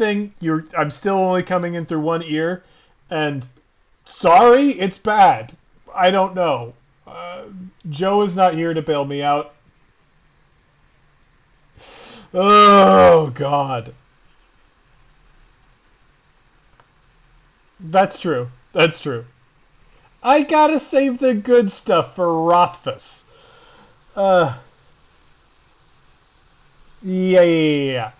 anything, I'm still only coming in through one ear, and sorry, it's bad. I don't know. Joe is not here to bail me out. Oh, God. That's true. That's true. I gotta save the good stuff for Rothfuss. Uh, yeah.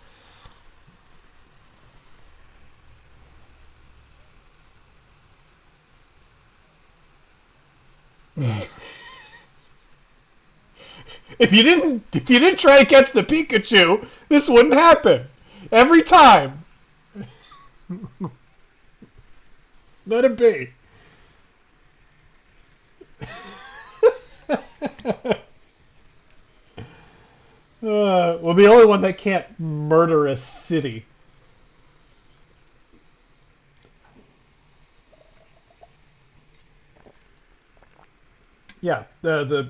If you didn't try to catch the Pikachu, this wouldn't happen. Every time. Let it be. Well, the only one that can't murder a city. Yeah, the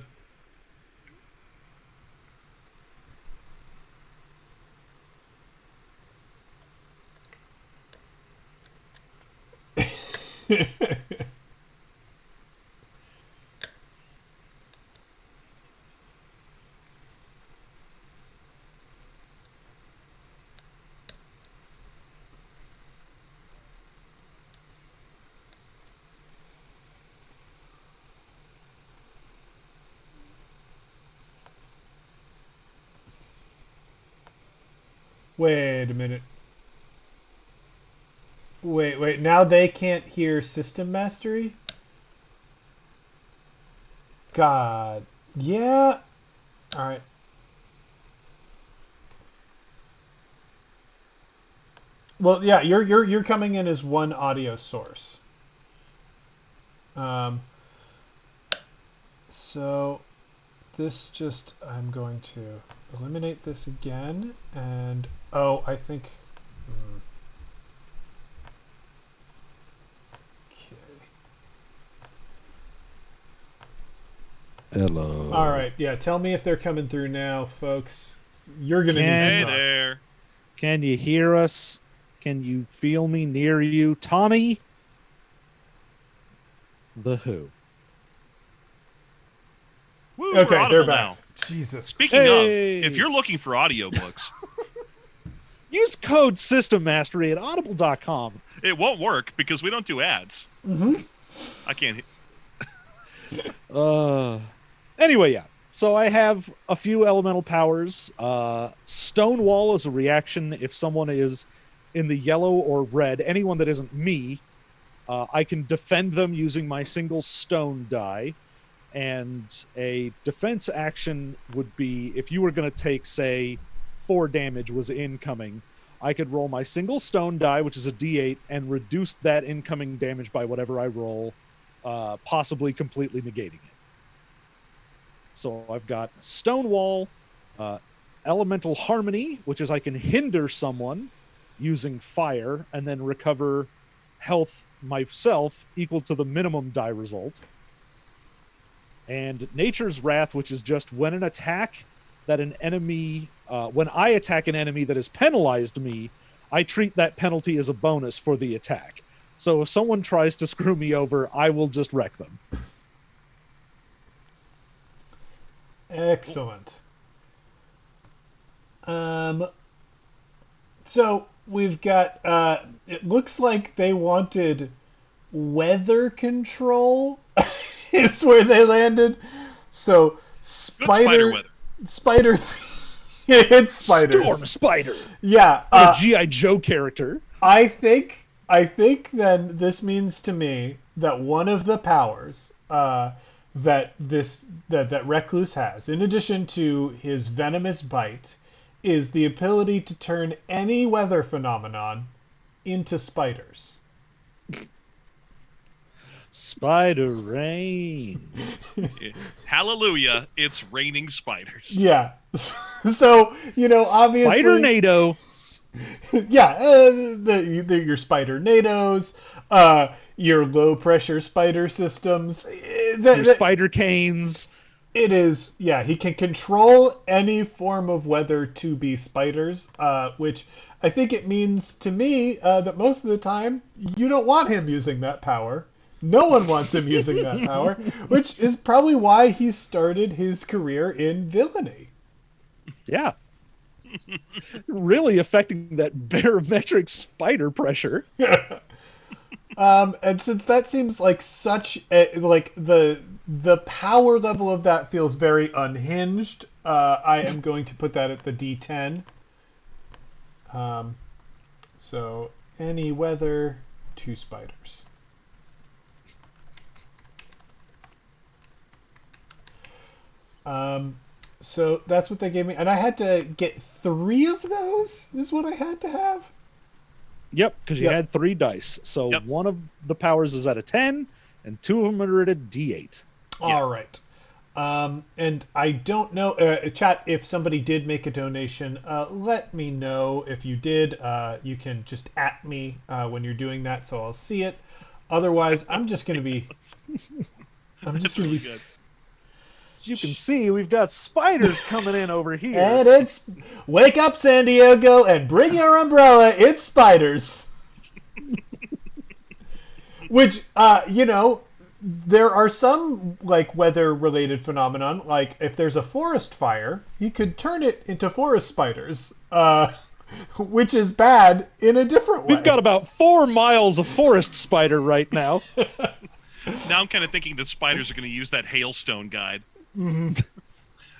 Wait a minute. Wait. Now they can't hear System Mastery? God. Yeah. All right. Well, yeah, you're coming in as one audio source. Um, so I'm going to eliminate this again, and oh, I think. Okay. Hello. All right, yeah. Tell me if they're coming through now, folks. You're gonna need to Hey talk. there. Can you hear us? Can you feel me near you? Tommy? The Who. Woo, Okay, we're audible they're back. now. Jesus. Speaking Hey. of, if you're looking for audiobooks, Use code System Mastery at audible.com. it won't work because we don't do ads. Mm-hmm. I can't. Anyway, yeah. So I have a few elemental powers. Stonewall is a reaction if someone is in the yellow or red, anyone that isn't me, I can defend them using my single stone die. And a defense action would be if you were going to take, say, 4 damage was incoming, I could roll my single stone die, which is a d8, and reduce that incoming damage by whatever I roll, possibly completely negating it. So I've got Stonewall, Elemental Harmony, which is I can hinder someone using fire and then recover health myself equal to the minimum die result. And Nature's Wrath, which is just when an attack that an enemy, when I attack an enemy that has penalized me, I treat that penalty as a bonus for the attack. So if someone tries to screw me over, I will just wreck them. Excellent. So we've got. It looks like they wanted weather control. Is where they landed. So Spider weather. Spider. It's spiders. Storm Spider. Yeah. A G.I. Joe character. I think then this means to me that one of the powers that Recluse has, in addition to his venomous bite, is the ability to turn any weather phenomenon into spiders. Spider rain. Hallelujah! It's raining spiders. Yeah. So obviously. Spider-nado. Yeah, your spider nados, your low pressure spider systems, Your spider canes. It is, yeah. He can control any form of weather to be spiders, which I think it means to me that most of the time you don't want him using that power. No one wants him using that power, which is probably why he started his career in villainy. Yeah. Really affecting that barometric spider pressure. And since that seems like such a, like the power level of that feels very unhinged, I am going to put that at the D10. So any weather, 2 spiders. So that's what they gave me, and I had to get 3 of those. Is what I had to have. Yep, because you had 3 dice. So one of the powers is at a 10, and 2 of them are at a D8. All right. And I don't know, chat, if somebody did make a donation, let me know if you did. You can just at me when you're doing that, so I'll see it. Otherwise, I'm just going to be... good. As you can see, we've got spiders coming in over here. And it's... Wake up, San Diego, and bring your umbrella. It's spiders. Which, there are some like weather-related phenomenon. Like if there's a forest fire, you could turn it into forest spiders, which is bad in a different way. We've got about 4 miles of forest spider right now. Now I'm kind of thinking that spiders are going to use that hailstone guide. Mm-hmm.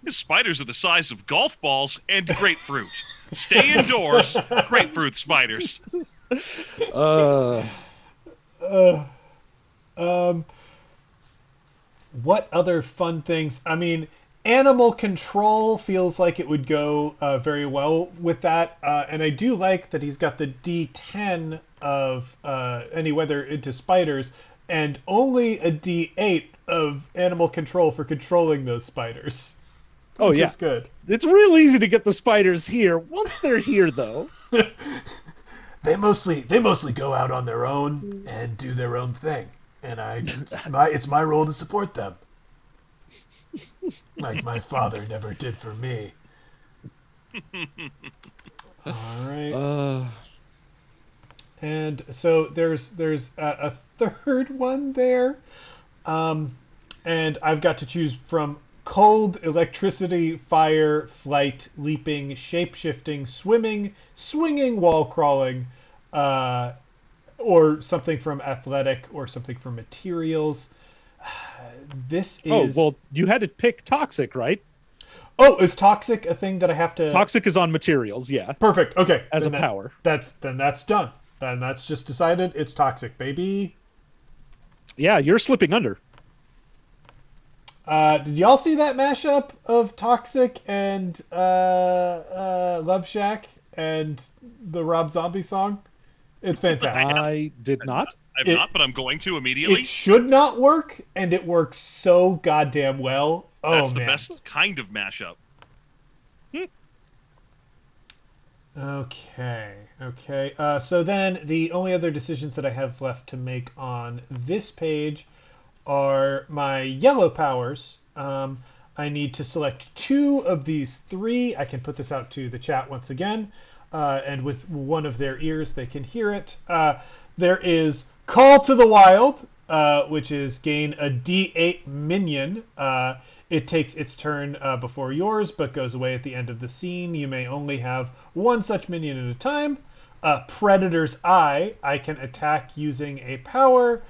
These spiders are the size of golf balls and grapefruit. Stay indoors, grapefruit spiders. What other fun things? I mean, animal control feels like it would go very well with that, and I do like that he's got the D10 of any weather into spiders, and only a D8 of animal control for controlling those spiders. Oh yeah, is good. It's real easy to get the spiders here. Once they're here, though, they mostly go out on their own and do their own thing. And it's my role to support them, like my father never did for me. All right. And so there's a third one there, and I've got to choose from cold, electricity, fire, flight, leaping, shape-shifting, swimming, swinging, wall crawling, or something from athletic, or something from materials. This is... Oh, well, you had to pick toxic, right? Oh, is toxic a thing that I have to... Toxic is on materials, yeah. Perfect, okay. As a power. That's done. Then that's just decided. It's toxic, baby. Yeah, you're slipping under. Did y'all see that mashup of Toxic and Love Shack and the Rob Zombie song? It's fantastic. I did not. I've not, but I'm going to immediately. It should not work, and it works so goddamn well. Oh, That's the man. best kind of mashup. Okay. So then the only other decisions that I have left to make on this page are my yellow powers. I need to select 2 of these 3. I can put this out to the chat once again, and with one of their ears they can hear it. There is Call to the Wild, which is gain a D8 minion. It takes its turn before yours, but goes away at the end of the scene. You may only have 1 such minion at a time. Predator's Eye. I can attack using a power,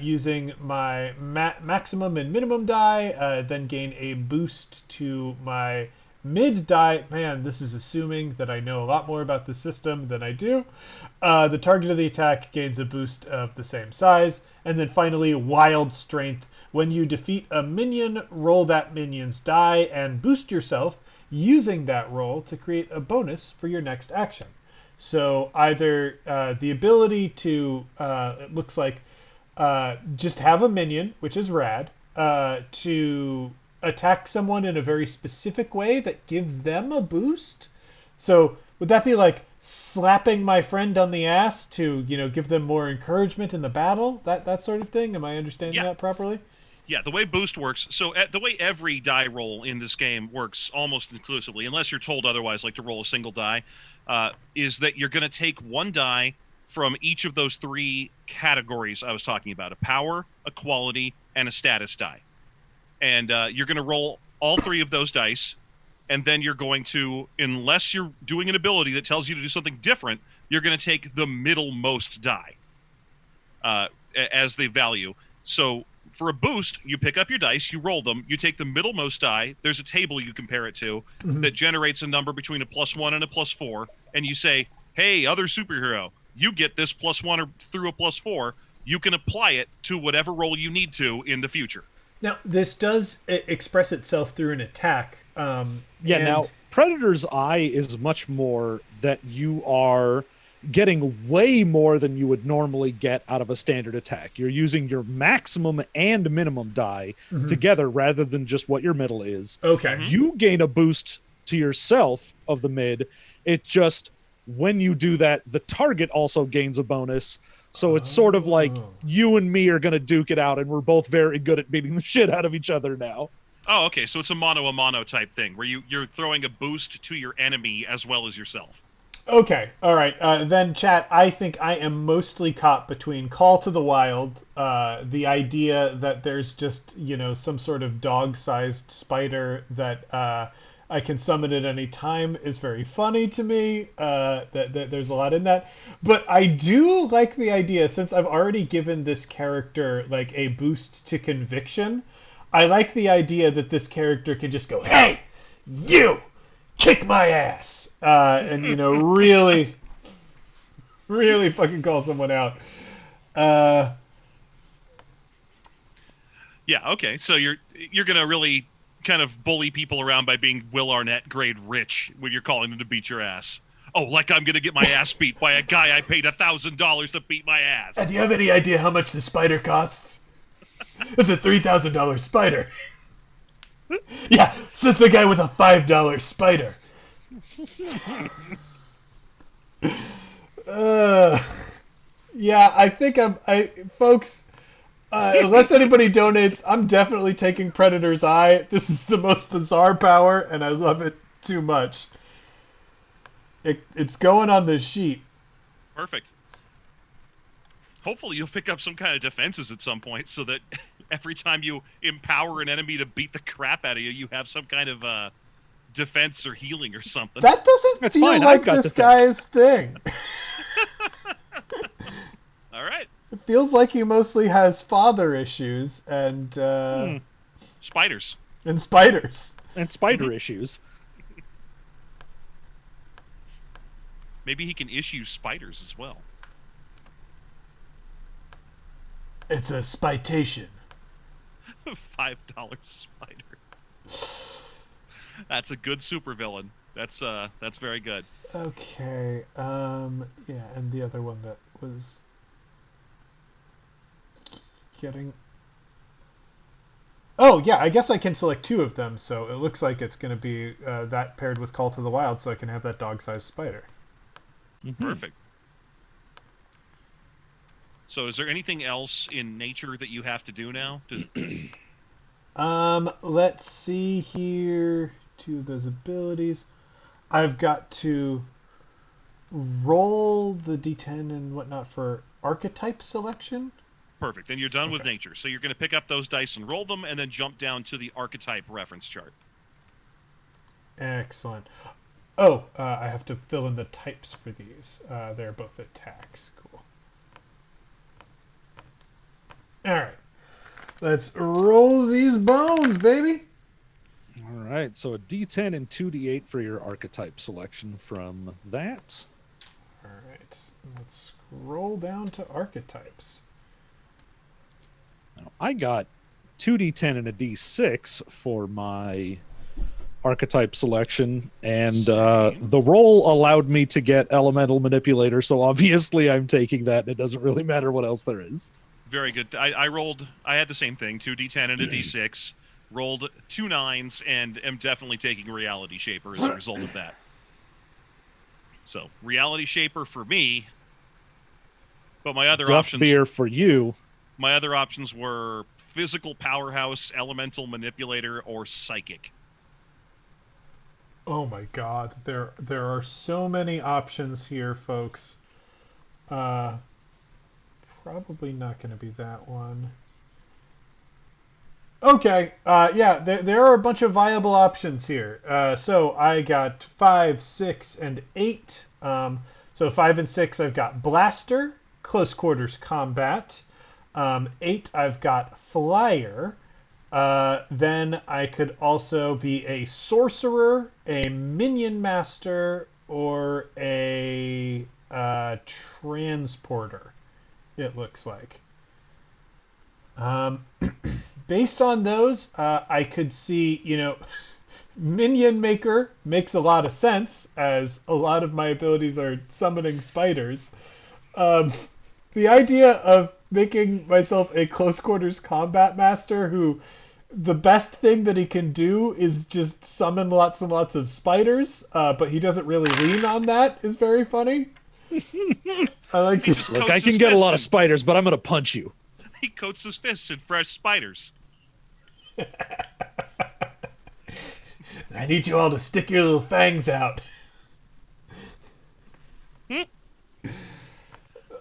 using my maximum and minimum die, then gain a boost to my mid die. Man, this is assuming that I know a lot more about the system than I do. The target of the attack gains a boost of the same size. And then finally, Wild Strength. When you defeat a minion, roll that minion's die and boost yourself using that roll to create a bonus for your next action. So either the ability to, it looks like, just have a minion, which is rad, to attack someone in a very specific way that gives them a boost. So would that be like slapping my friend on the ass to, give them more encouragement in the battle? That sort of thing? Am I understanding that properly? Yeah, the way boost works, so the way every die roll in this game works almost exclusively, unless you're told otherwise, like to roll a single die, is that you're going to take one die from each of those three categories I was talking about: a power, a quality, and a status die. And you're going to roll all three of those dice, and then you're going to, unless you're doing an ability that tells you to do something different, you're going to take the middlemost die as the value. So for a boost, you pick up your dice, you roll them, you take the middlemost die. There's a table you compare it to that generates a number between a +1 and a +4, and you say, hey, other superhero, you get this +1 or through a +4. You can apply it to whatever roll you need to in the future. Now, this does express itself through an attack. Yeah, now, Predator's Eye is much more that you are getting way more than you would normally get out of a standard attack. You're using your maximum and minimum die together rather than just what your middle is. Okay. You gain a boost to yourself of the mid. It just, when you do that, the target also gains a bonus. So it's sort of like you and me are going to duke it out, and we're both very good at beating the shit out of each other now. Oh, okay. So it's a mano type thing where you're throwing a boost to your enemy as well as yourself. Okay, all right. Then, chat, I think I am mostly caught between Call to the Wild, the idea that there's just, some sort of dog-sized spider that I can summon at any time is very funny to me. That there's a lot in that. But I do like the idea, since I've already given this character, like, a boost to conviction, I like the idea that this character can just go, hey, you! Kick my ass, and really, really fucking call someone out. Yeah. Okay. So you're gonna really kind of bully people around by being Will Arnett grade rich when you're calling them to beat your ass. Oh, like I'm gonna get my ass beat by a guy I paid $1,000 to beat my ass. Do you have any idea how much the spider costs? It's a $3,000 spider. Yeah, says the guy with a $5 spider. Yeah, I think folks, unless anybody donates, I'm definitely taking Predator's Eye. This is the most bizarre power, and I love it too much. It's going on the sheet. Perfect. Hopefully you'll pick up some kind of defenses at some point so that every time you empower an enemy to beat the crap out of you, you have some kind of defense or healing or something. That doesn't feel fine. like this defense. guy's thing. All right. It feels like he mostly has father issues and Spiders. and spiders. And spider issues. Maybe he can issue spiders as well. It's a spitation. $5 spider. That's a good supervillain. That's very good. Okay. Yeah, and the other one that was getting. Oh yeah, I guess I can select two of them. So it looks like it's going to be that paired with Call to the Wild, so I can have that dog-sized spider. Perfect. So is there anything else in nature that you have to do now? Let's see here. Two of those abilities. I've got to roll the D10 and whatnot for archetype selection. Perfect. Then you're done with nature. So you're going to pick up those dice and roll them, and then jump down to the archetype reference chart. Excellent. Oh, I have to fill in the types for these. They're both attacks. Cool. All right. Let's roll these bones, baby. All right, so a D10 and 2D8 for your archetype selection from that. All right. Let's scroll down to archetypes. Now, I got 2D10 and a D6 for my archetype selection, and the roll allowed me to get elemental manipulator, so obviously I'm taking that, and it doesn't really matter what else there is. Very good. I had the same thing, 2d10 and a d6, rolled 2 9s, and am definitely taking Reality Shaper as a result of that. So, Reality Shaper for me, but my other Duff options... beer for you. My other options were physical powerhouse, elemental manipulator, or psychic. Oh my God, there are so many options here, folks. Uh, Probably not going to be that one. Okay, yeah, there are a bunch of viable options here. So I got 5, 6, and 8. So 5 and 6, I've got Blaster, Close Quarters Combat. 8, I've got Flyer. Then I could also be a Sorcerer, a Minion Master, or a Transporter, it looks like. Um, Based on those, I could see, Minion Maker makes a lot of sense, as a lot of my abilities are summoning spiders. Um, the idea of making myself a close quarters combat master who the best thing that he can do is just summon lots and lots of spiders, but he doesn't really lean on that is very funny. I like He just Look, coats I can his get a fists lot of in- spiders, but I'm gonna punch you. He coats his fists in fresh spiders. I need you all to stick your little fangs out.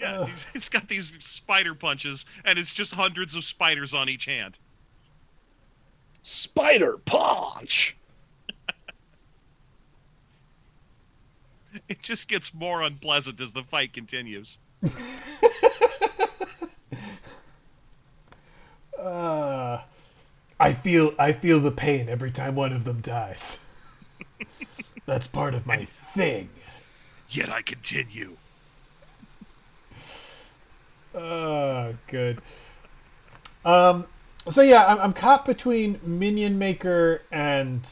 Yeah, he's got these spider punches, and it's just hundreds of spiders on each hand. Spider punch. It just gets more unpleasant as the fight continues. Uh, I feel the pain every time one of them dies. That's part of my thing. Yet I continue. Good. So yeah, I'm caught between Minion Maker and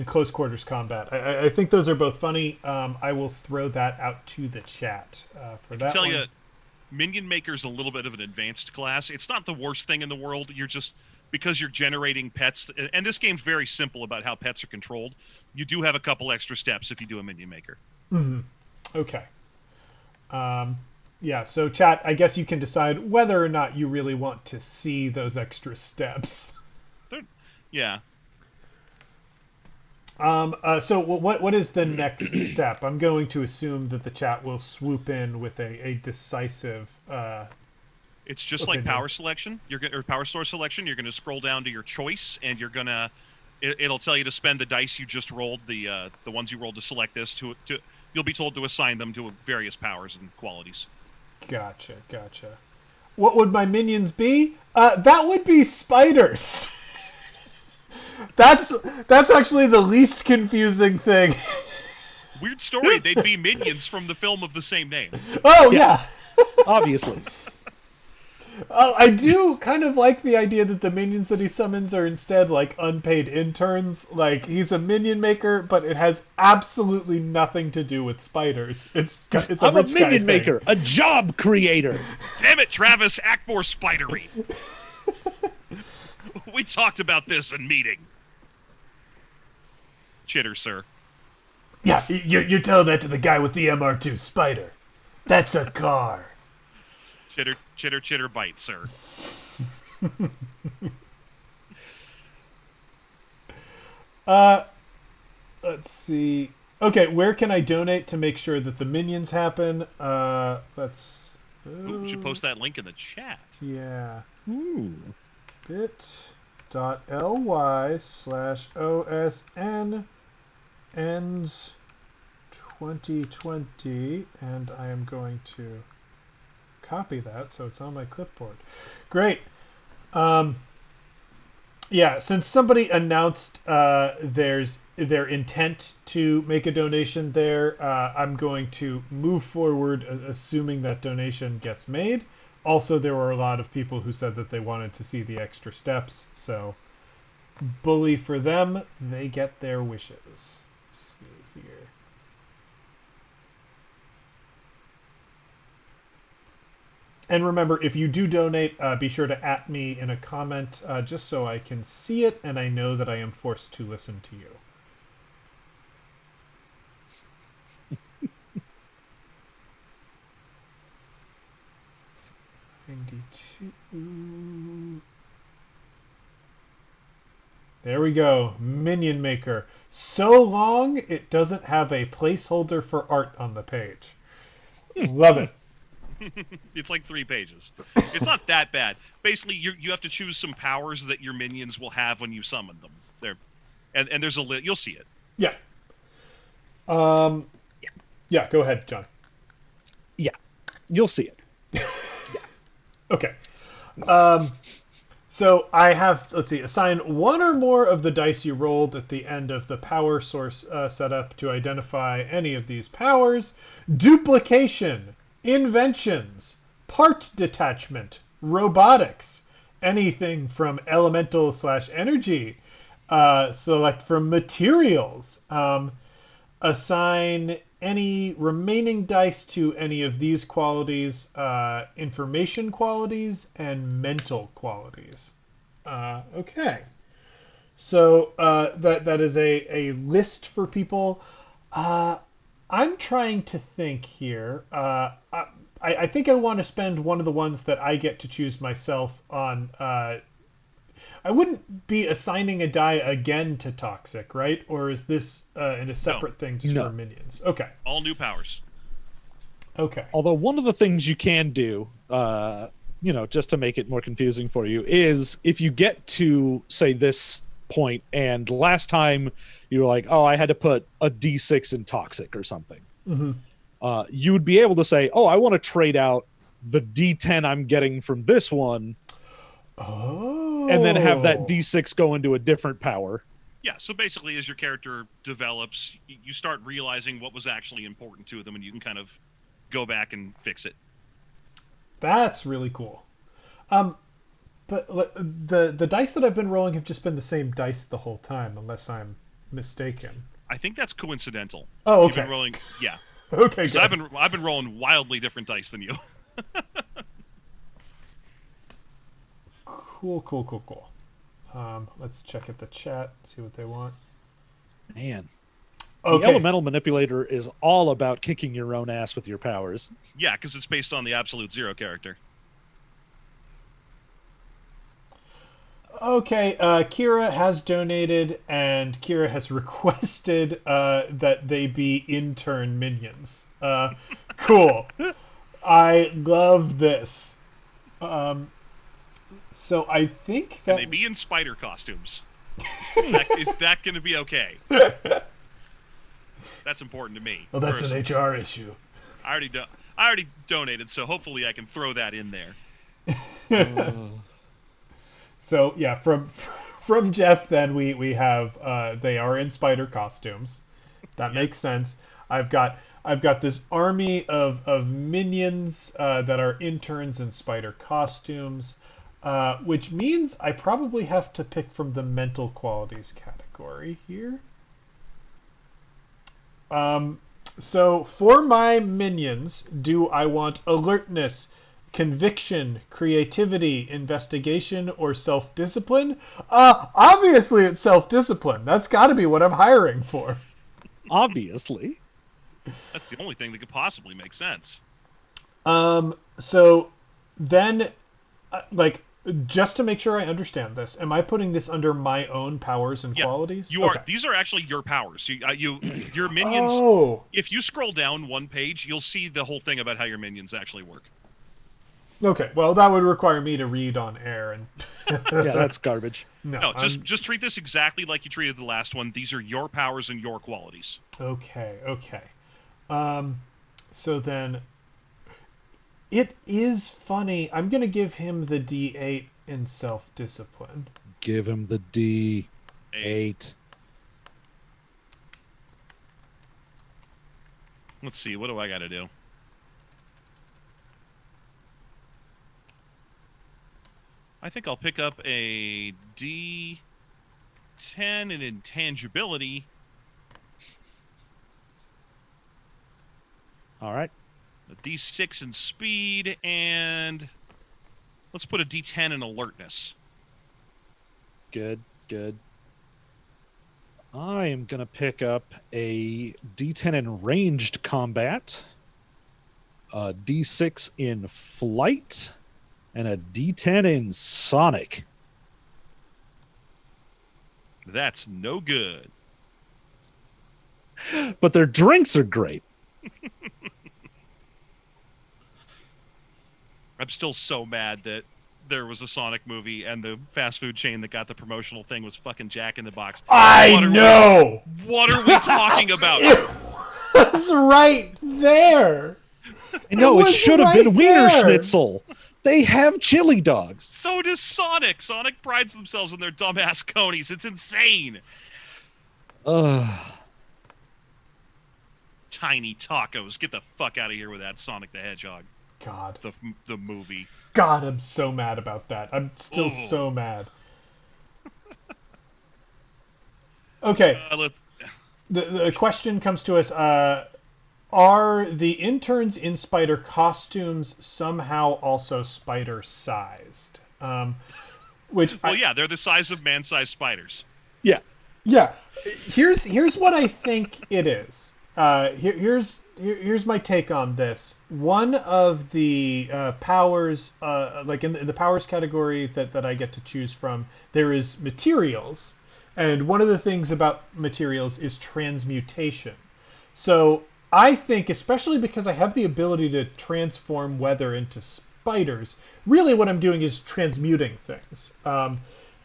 close quarters combat. I think those are both funny. I will throw that out to the chat for I that can tell one. you, Minion Maker's a little bit of an advanced class. It's not the worst thing in the world. You're just because you're generating pets, and this game's very simple about how pets are controlled. You do have a couple extra steps if you do a Minion Maker. Mm-hmm. Okay. Yeah, so chat, I guess you can decide whether or not you really want to see those extra steps. Yeah. So what is the next step? I'm going to assume that the chat will swoop in with a decisive. It's just opinion. like power selection. Or power source selection. You're going to scroll down to your choice, and you're gonna. It'll tell you to spend the dice you just rolled, the ones you rolled to select this. You'll be told to assign them to various powers and qualities. Gotcha. What would my minions be? That would be spiders. That's actually the least confusing thing. Weird story. They'd be minions from the film of the same name. Oh yeah. Obviously. I do kind of like the idea that the minions that he summons are instead like unpaid interns. Like he's a minion maker, but it has absolutely nothing to do with spiders. It's a I'm a rich guy minion thing. maker, a job creator. Damn it, Travis! Act more spidery. We talked about this in meeting. Chitter, sir. Yeah, you're telling that to the guy with the MR2 spider. That's a car. Chitter, bite, sir. Let's see. Okay, where can I donate to make sure that the minions happen? Let's. Ooh, we should post that link in the chat. Yeah. Ooh. bit.ly/OSN ends 2020, and I am going to copy that so it's on my clipboard. Great. Yeah, since somebody announced their intent to make a donation there, I'm going to move forward assuming that donation gets made. Also, there were a lot of people who said that they wanted to see the extra steps, so bully for them, they get their wishes. Let's see here. And remember, if you do donate, be sure to @ me in a comment just so I can see it and I know that I am forced to listen to you. 92. There we go. Minion Maker. So long, it doesn't have a placeholder for art on the page. Love it. It's like 3 pages. It's not that bad. Basically, you have to choose some powers that your minions will have when you summon them. And there's a you'll see it. Yeah. Yeah, go ahead, John. Yeah, you'll see it. Okay. So I have, let's see, assign one or more of the dice you rolled at the end of the power source setup to identify any of these powers. Duplication, inventions, part detachment, robotics, anything from elemental/energy. Select from materials. Assign any remaining dice to any of these qualities, information qualities and mental qualities. Okay. So that is a list for people. I'm trying to think here. I think I want to spend one of the ones that I get to choose myself on. I wouldn't be assigning a die again to Toxic, right? Or is this in a separate thing just for minions? Okay. All new powers. Okay. Although one of the things you can do, just to make it more confusing for you, is if you get to, say, this point, and last time you were like, oh, I had to put a D6 in Toxic or something, you would be able to say, oh, I want to trade out the D10 I'm getting from this one. Oh. And then have that D6 go into a different power. Yeah, so basically as your character develops, you start realizing what was actually important to them, and you can kind of go back and fix it. That's really cool. But the dice that I've been rolling have just been the same dice the whole time, unless I'm mistaken. I think that's coincidental. Oh, okay. You've been rolling, yeah. Okay, good. I've been rolling wildly different dice than you. Cool. Let's check at the chat, see what they want. Man. Okay. The Elemental Manipulator is all about kicking your own ass with your powers. Yeah, because it's based on the Absolute Zero character. Okay, Kira has donated, and Kira has requested that they be intern minions. Cool. I love this. So I think that... Can they be in spider costumes? Is that going to be okay? That's important to me. Well, that's personally. An HR issue. I already donated, so hopefully I can throw that in there. So yeah, from Jeff, then we have they are in spider costumes. That makes sense. I've got this army of minions that are interns in spider costumes, which means I probably have to pick from the mental qualities category here. So for my minions, do I want alertness, conviction, creativity, investigation, or self-discipline? Obviously it's self-discipline. That's got to be what I'm hiring for. Obviously. That's the only thing that could possibly make sense. So then, just to make sure I understand this, am I putting this under my own powers and qualities? You are. These are actually your powers. Your minions. Oh. If you scroll down one page, you'll see the whole thing about how your minions actually work. Okay, well, that would require me to read on air, and yeah, that's garbage. No, just treat this exactly like you treated the last one. These are your powers and your qualities. Okay. So then, it is funny. I'm gonna give him the D8 in self-discipline. Give him the D8. Let's see. What do I got to do? I think I'll pick up a D10 in intangibility. All right. A D6 in speed, and let's put a D10 in alertness. Good. I am going to pick up a D10 in ranged combat, a D6 in flight, and a D10 in Sonic. That's no good. But their drinks are great. I'm still so mad that there was a Sonic movie and the fast food chain that got the promotional thing was fucking Jack in the Box. I know! What are we talking about? It was right there! I know, it should have been Wiener there. Schnitzel. They have chili dogs. So does Sonic. Sonic prides themselves on their dumbass conies. It's insane. Tiny tacos. Get the fuck out of here with that Sonic the Hedgehog. God. The movie. God, I'm so mad about that. I'm still so mad. Okay. The question comes to us. Are the interns in spider costumes somehow also spider-sized? Yeah, they're the size of man-sized spiders. Yeah. Yeah. Here's what I think it is. Here's my take on this. One of the powers, like in the powers category that I get to choose from, there is materials, and one of the things about materials is transmutation. So I think, especially because I have the ability to transform weather into spiders, really what I'm doing is transmuting things.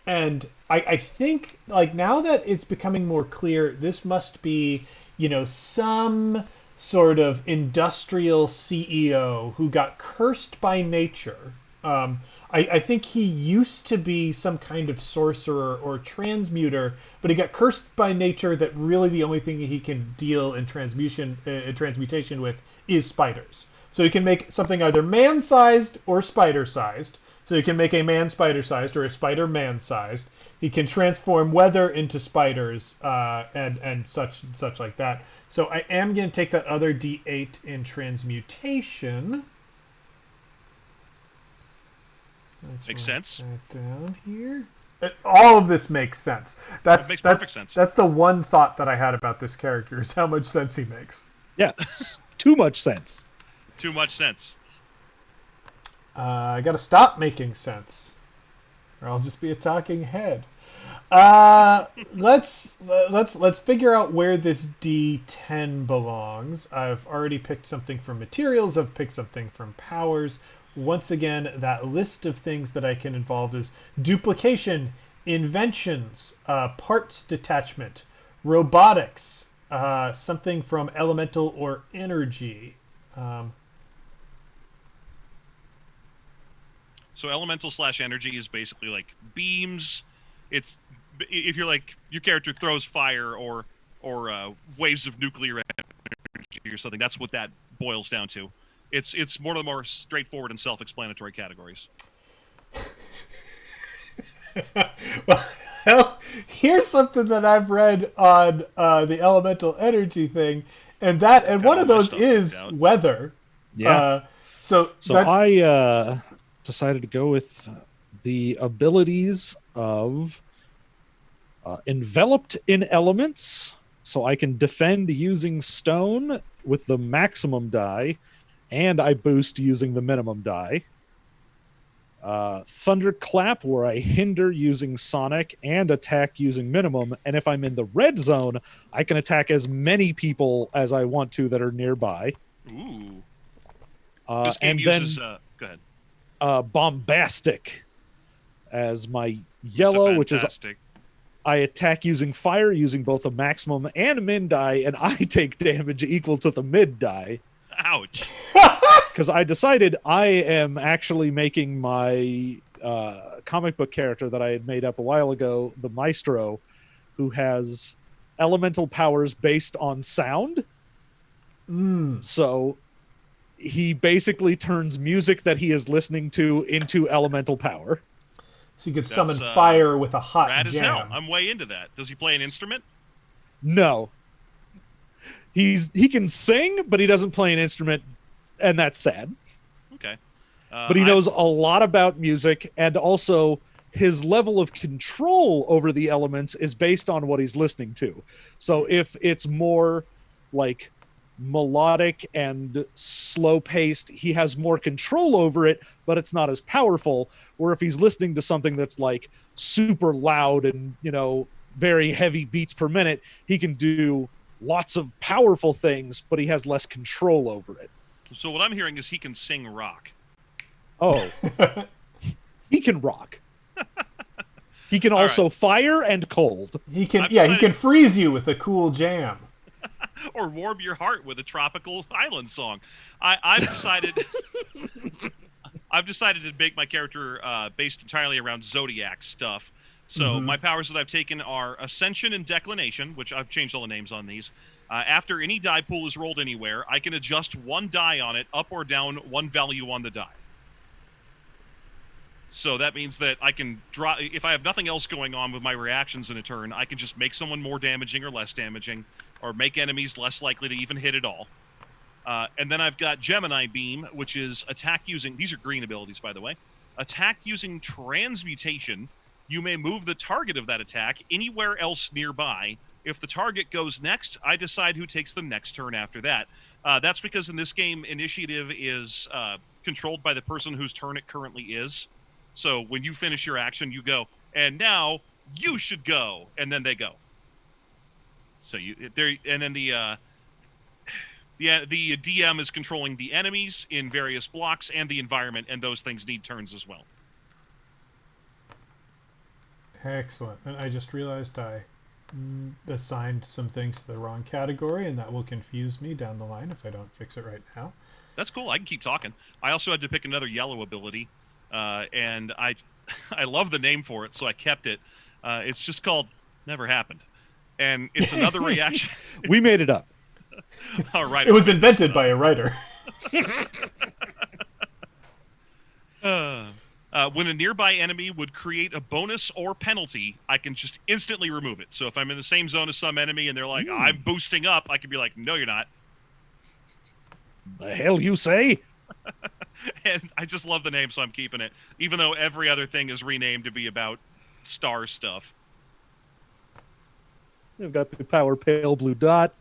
And I think, like, now that it's becoming more clear, this must be, some sort of industrial CEO who got cursed by nature. I think he used to be some kind of sorcerer or transmuter, but he got cursed by nature that really the only thing he can deal in transmutation with is spiders. So he can make something either man-sized or spider-sized. So you can make a man spider-sized or a spider man-sized. He can transform weather into spiders and such like that. So I am going to take that other D8 in transmutation. Makes sense. That down here. All of this makes sense. It makes perfect sense. That's the one thought that I had about this character, is how much sense he makes. Yeah, too much sense. Too much sense. I gotta stop making sense, or I'll just be a talking head. Let's figure out where this D10 belongs. I've already picked something from materials. I've picked something from powers. Once again, that list of things that I can involve is duplication, inventions, parts detachment, robotics, something from elemental or energy. So elemental/energy is basically like beams. It's if you're like your character throws fire or waves of nuclear energy or something. That's what that boils down to. It's one of the more straightforward and self-explanatory categories. Well, here's something that I've read on the elemental energy thing, and one of those is weather. Yeah. So I decided to go with the abilities of enveloped in elements, so I can defend using stone with the maximum die, and I boost using the minimum die. Thunderclap, where I hinder using Sonic and attack using minimum, and if I'm in the red zone, I can attack as many people as I want to that are nearby. Ooh. This game and uses... then, go ahead. Bombastic as my yellow, which is I attack using fire, using both a maximum and a min die, and I take damage equal to the mid die. Ouch. Because I decided I am actually making my comic book character that I had made up a while ago, the Maestro, who has elemental powers based on sound. So he basically turns music that he is listening to into elemental power. So you could summon fire with a hot rad jam. As hell. I'm way into that. Does he play an instrument? No. He can sing, but he doesn't play an instrument, and that's sad. Okay. But he knows a lot about music, and also his level of control over the elements is based on what he's listening to. So if it's more like melodic and slow paced. He has more control over it, but it's not as powerful. Where if he's listening to something that's like super loud and, very heavy beats per minute, he can do lots of powerful things, but he has less control over it. So what I'm hearing is he can sing rock. Oh, he can rock. He can also fire and cold. He can freeze you with a cool jam. Or warm your heart with a tropical island song. I've decided to make my character based entirely around zodiac stuff. So my powers that I've taken are Ascension and Declination, which I've changed all the names on these. After any die pool is rolled anywhere, I can adjust one die on it, up or down one value on the die. So that means that I can draw, if I have nothing else going on with my reactions in a turn, I can just make someone more damaging or less damaging, or make enemies less likely to even hit at all. And then I've got Gemini Beam, which is attack using, these are green abilities, by the way, attack using transmutation. You may move the target of that attack anywhere else nearby. If the target goes next, I decide who takes the next turn after that. That's because in this game, initiative is controlled by the person whose turn it currently is. So when you finish your action, you go, and now you should go, and then they go. So and then the DM is controlling the enemies in various blocks and the environment, and those things need turns as well. Excellent. And I just realized I assigned some things to the wrong category, and that will confuse me down the line if I don't fix it right now. That's cool. I can keep talking. I also had to pick another yellow ability. And I love the name for it, so I kept it. It's just called Never Happened. And it's another reaction. We made it up. All right. It was invented by a writer. When a nearby enemy would create a bonus or penalty, I can just instantly remove it. So if I'm in the same zone as some enemy and they're like, I'm boosting up, I can be like, no, you're not. The hell you say? And I just love the name, so I'm keeping it, even though every other thing is renamed to be about star stuff. You've got the power pale blue dot.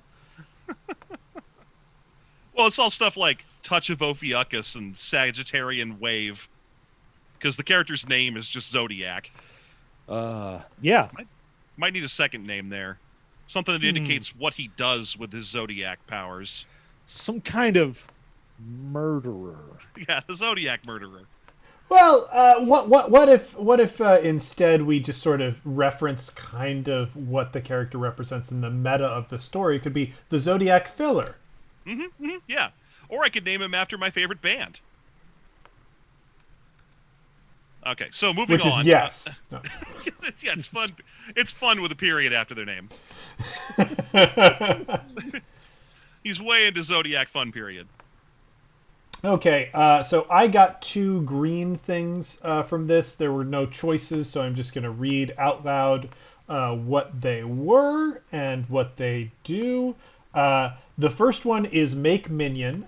Well, it's all stuff like Touch of Ophiuchus and Sagittarian Wave, because the character's name is just Zodiac. Yeah. Might need a second name there. Something that indicates what he does with his Zodiac powers. Some kind of murderer. Yeah, the Zodiac murderer. Well, what if instead we just sort of reference kind of what the character represents in the meta of the story? It could be the Zodiac filler. Yeah. Or I could name him after my favorite band. Okay, so moving on. Which is Yes. No. Yeah, it's fun. It's fun with a period after their name. He's way into Zodiac fun period. Okay, so I got 2 green things from this. There were no choices, so I'm just going to read out loud what they were and what they do. The first one is Make Minion.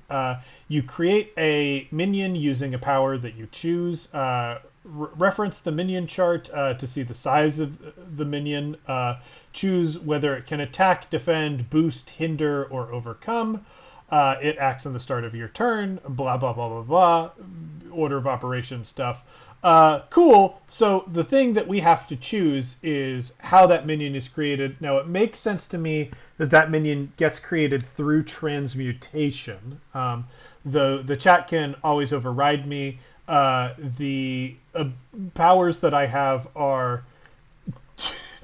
You create a minion using a power that you choose. Reference the minion chart to see the size of the minion. Choose whether it can attack, defend, boost, hinder, or overcome. It acts on the start of your turn, blah, blah, blah, blah, blah, order of operation stuff. Cool. So the thing that we have to choose is how that minion is created. Now, it makes sense to me that minion gets created through transmutation. The chat can always override me. The powers that I have are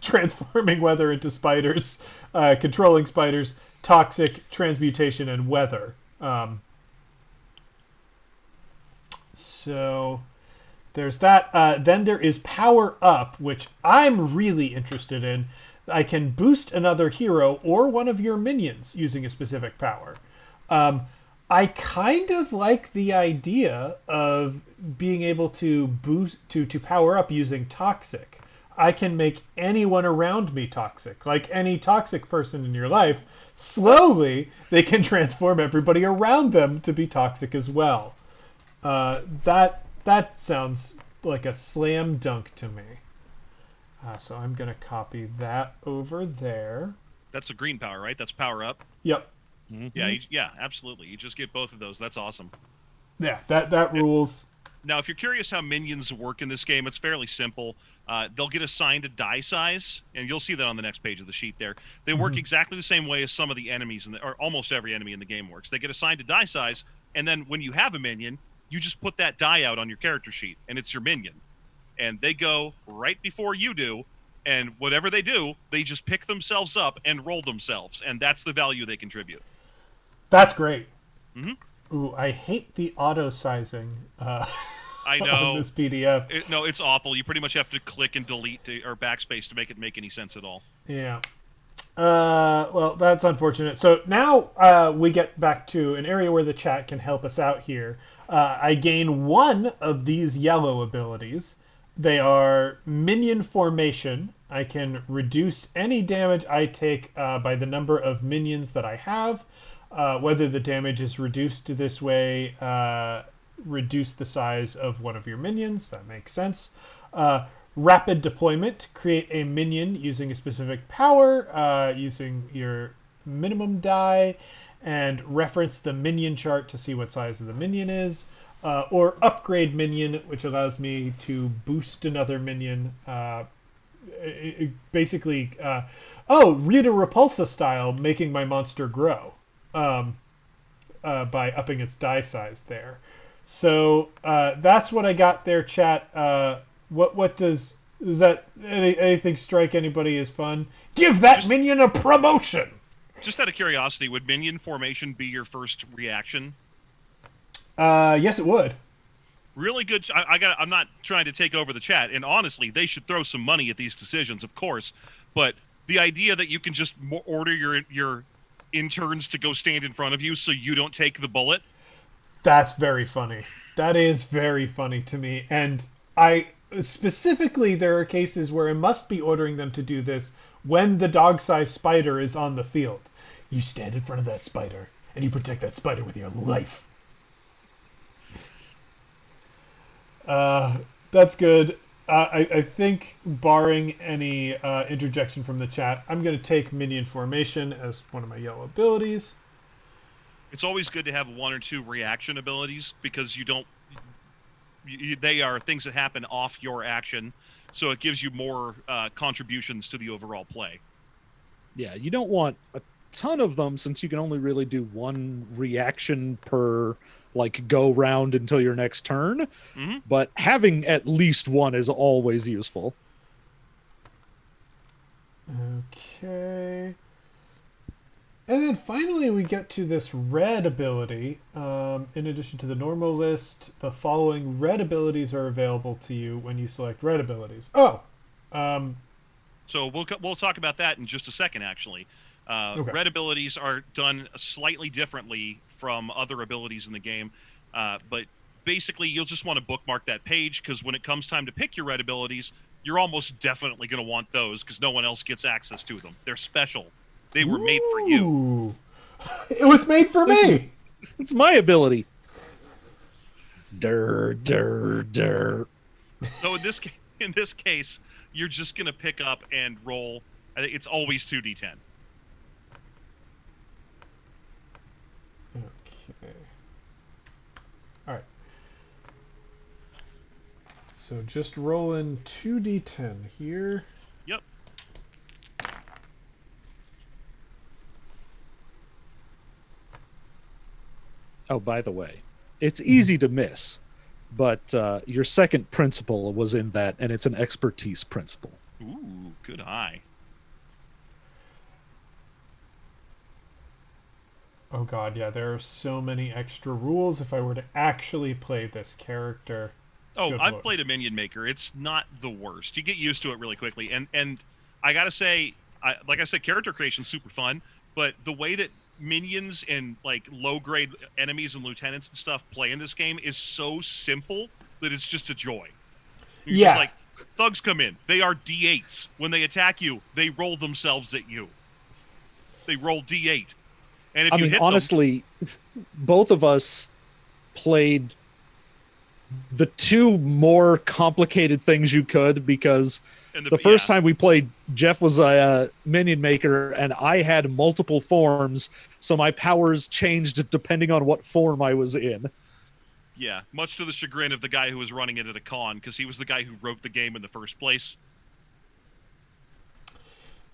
transforming weather into spiders, controlling spiders, toxic, transmutation, and weather. So there's that. Then there is Power Up, which I'm really interested in. I can boost another hero or one of your minions using a specific power. I kind of like the idea of being able to boost to power up using toxic. I can make anyone around me toxic. Like any toxic person in your life, slowly they can transform everybody around them to be toxic as well. That sounds like a slam dunk to me. So I'm going to copy that over there. That's a green power, right? That's Power Up? Yep. Mhm. Yeah, absolutely. You just get both of those. That's awesome. Yeah, that rules. Now, if you're curious how minions work in this game, it's fairly simple. They'll get assigned a die size, and you'll see that on the next page of the sheet there. They work Mhm. exactly the same way as some of the enemies, or almost every enemy in the game works. They get assigned a die size, and then when you have a minion, you just put that die out on your character sheet, and it's your minion. And they go right before you do, and whatever they do, they just pick themselves up and roll themselves, and that's the value they contribute. That's great. Hmm. Ooh, I hate the auto sizing I on know. this PDF. No, it's awful. You pretty much have to click and delete or backspace to make it make any sense at all. Yeah. Well, that's unfortunate. So now we get back to an area where the chat can help us out here. I gain one of these yellow abilities. They are minion formation. I can reduce any damage I take by the number of minions that I have. Whether the damage is reduced this way, reduce the size of one of your minions. That makes sense. Rapid deployment, create a minion using a specific power, using your minimum die, and reference the minion chart to see what size of the minion is. Or upgrade minion, which allows me to boost another minion. Basically, Rita Repulsa style, making my monster grow by upping its die size there. So that's what I got there, chat. What does that anything strike anybody as fun? Give that Just minion a promotion. just out of curiosity, would minion formation be your first reaction? Yes, it would. Really good. I'm not trying to take over the chat, and honestly, they should throw some money at these decisions, of course. But the idea that you can just order your interns to go stand in front of you so you don't take the bullet. That's very funny. That is very funny to me. And I specifically, there are cases where I must be ordering them to do this when the dog-sized spider is on the field. You stand in front of that spider and you protect that spider with your life. That's good. I think, barring any interjection from the chat, I'm going to take Minion Formation as one of my yellow abilities. It's always good to have one or two reaction abilities because you don't. They are things that happen off your action, so it gives you more contributions to the overall play. Yeah, you don't want a ton of them since you can only really do one reaction per like go round until your next turn. Hmm. But having at least one is always useful. Okay. And then finally, we get to this red ability. In addition to the normal list, the following red abilities are available to you when you select red abilities. Oh, So we'll talk about that in just a second. Actually, okay. red abilities are done slightly differently from other abilities in the game, but basically you'll just want to bookmark that page because when it comes time to pick your red abilities, you're almost definitely going to want those because no one else gets access to them. They're special. They were made for you. Ooh. It was made for me. It's my ability. Dur, dur, dur. So in this case, you're just going to pick up and roll. I think it's always 2d10. Okay. All right. So just rolling 2d10 here. Yep. Oh, by the way, it's easy to miss, but your second principle was in that, and it's an expertise principle. Ooh, good eye. Oh god, yeah, there are so many extra rules if I were to actually play this character. Oh, Good I've lord. played a Minion Maker. It's not the worst. You get used to it really quickly, and I gotta say, like I said, character creation's super fun. But the way that minions and like low grade enemies and lieutenants and stuff play in this game is so simple that it's just a joy. You're just Yeah. like, thugs come in. They are D8s. When they attack you, they roll themselves at you. They roll D8, and if I you mean, hit them, honestly, both of us played the two more complicated things you could, because the first time we played, Jeff was a Minion Maker, and I had multiple forms, so my powers changed depending on what form I was in. Yeah, much to the chagrin of the guy who was running it at a con, because he was the guy who wrote the game in the first place.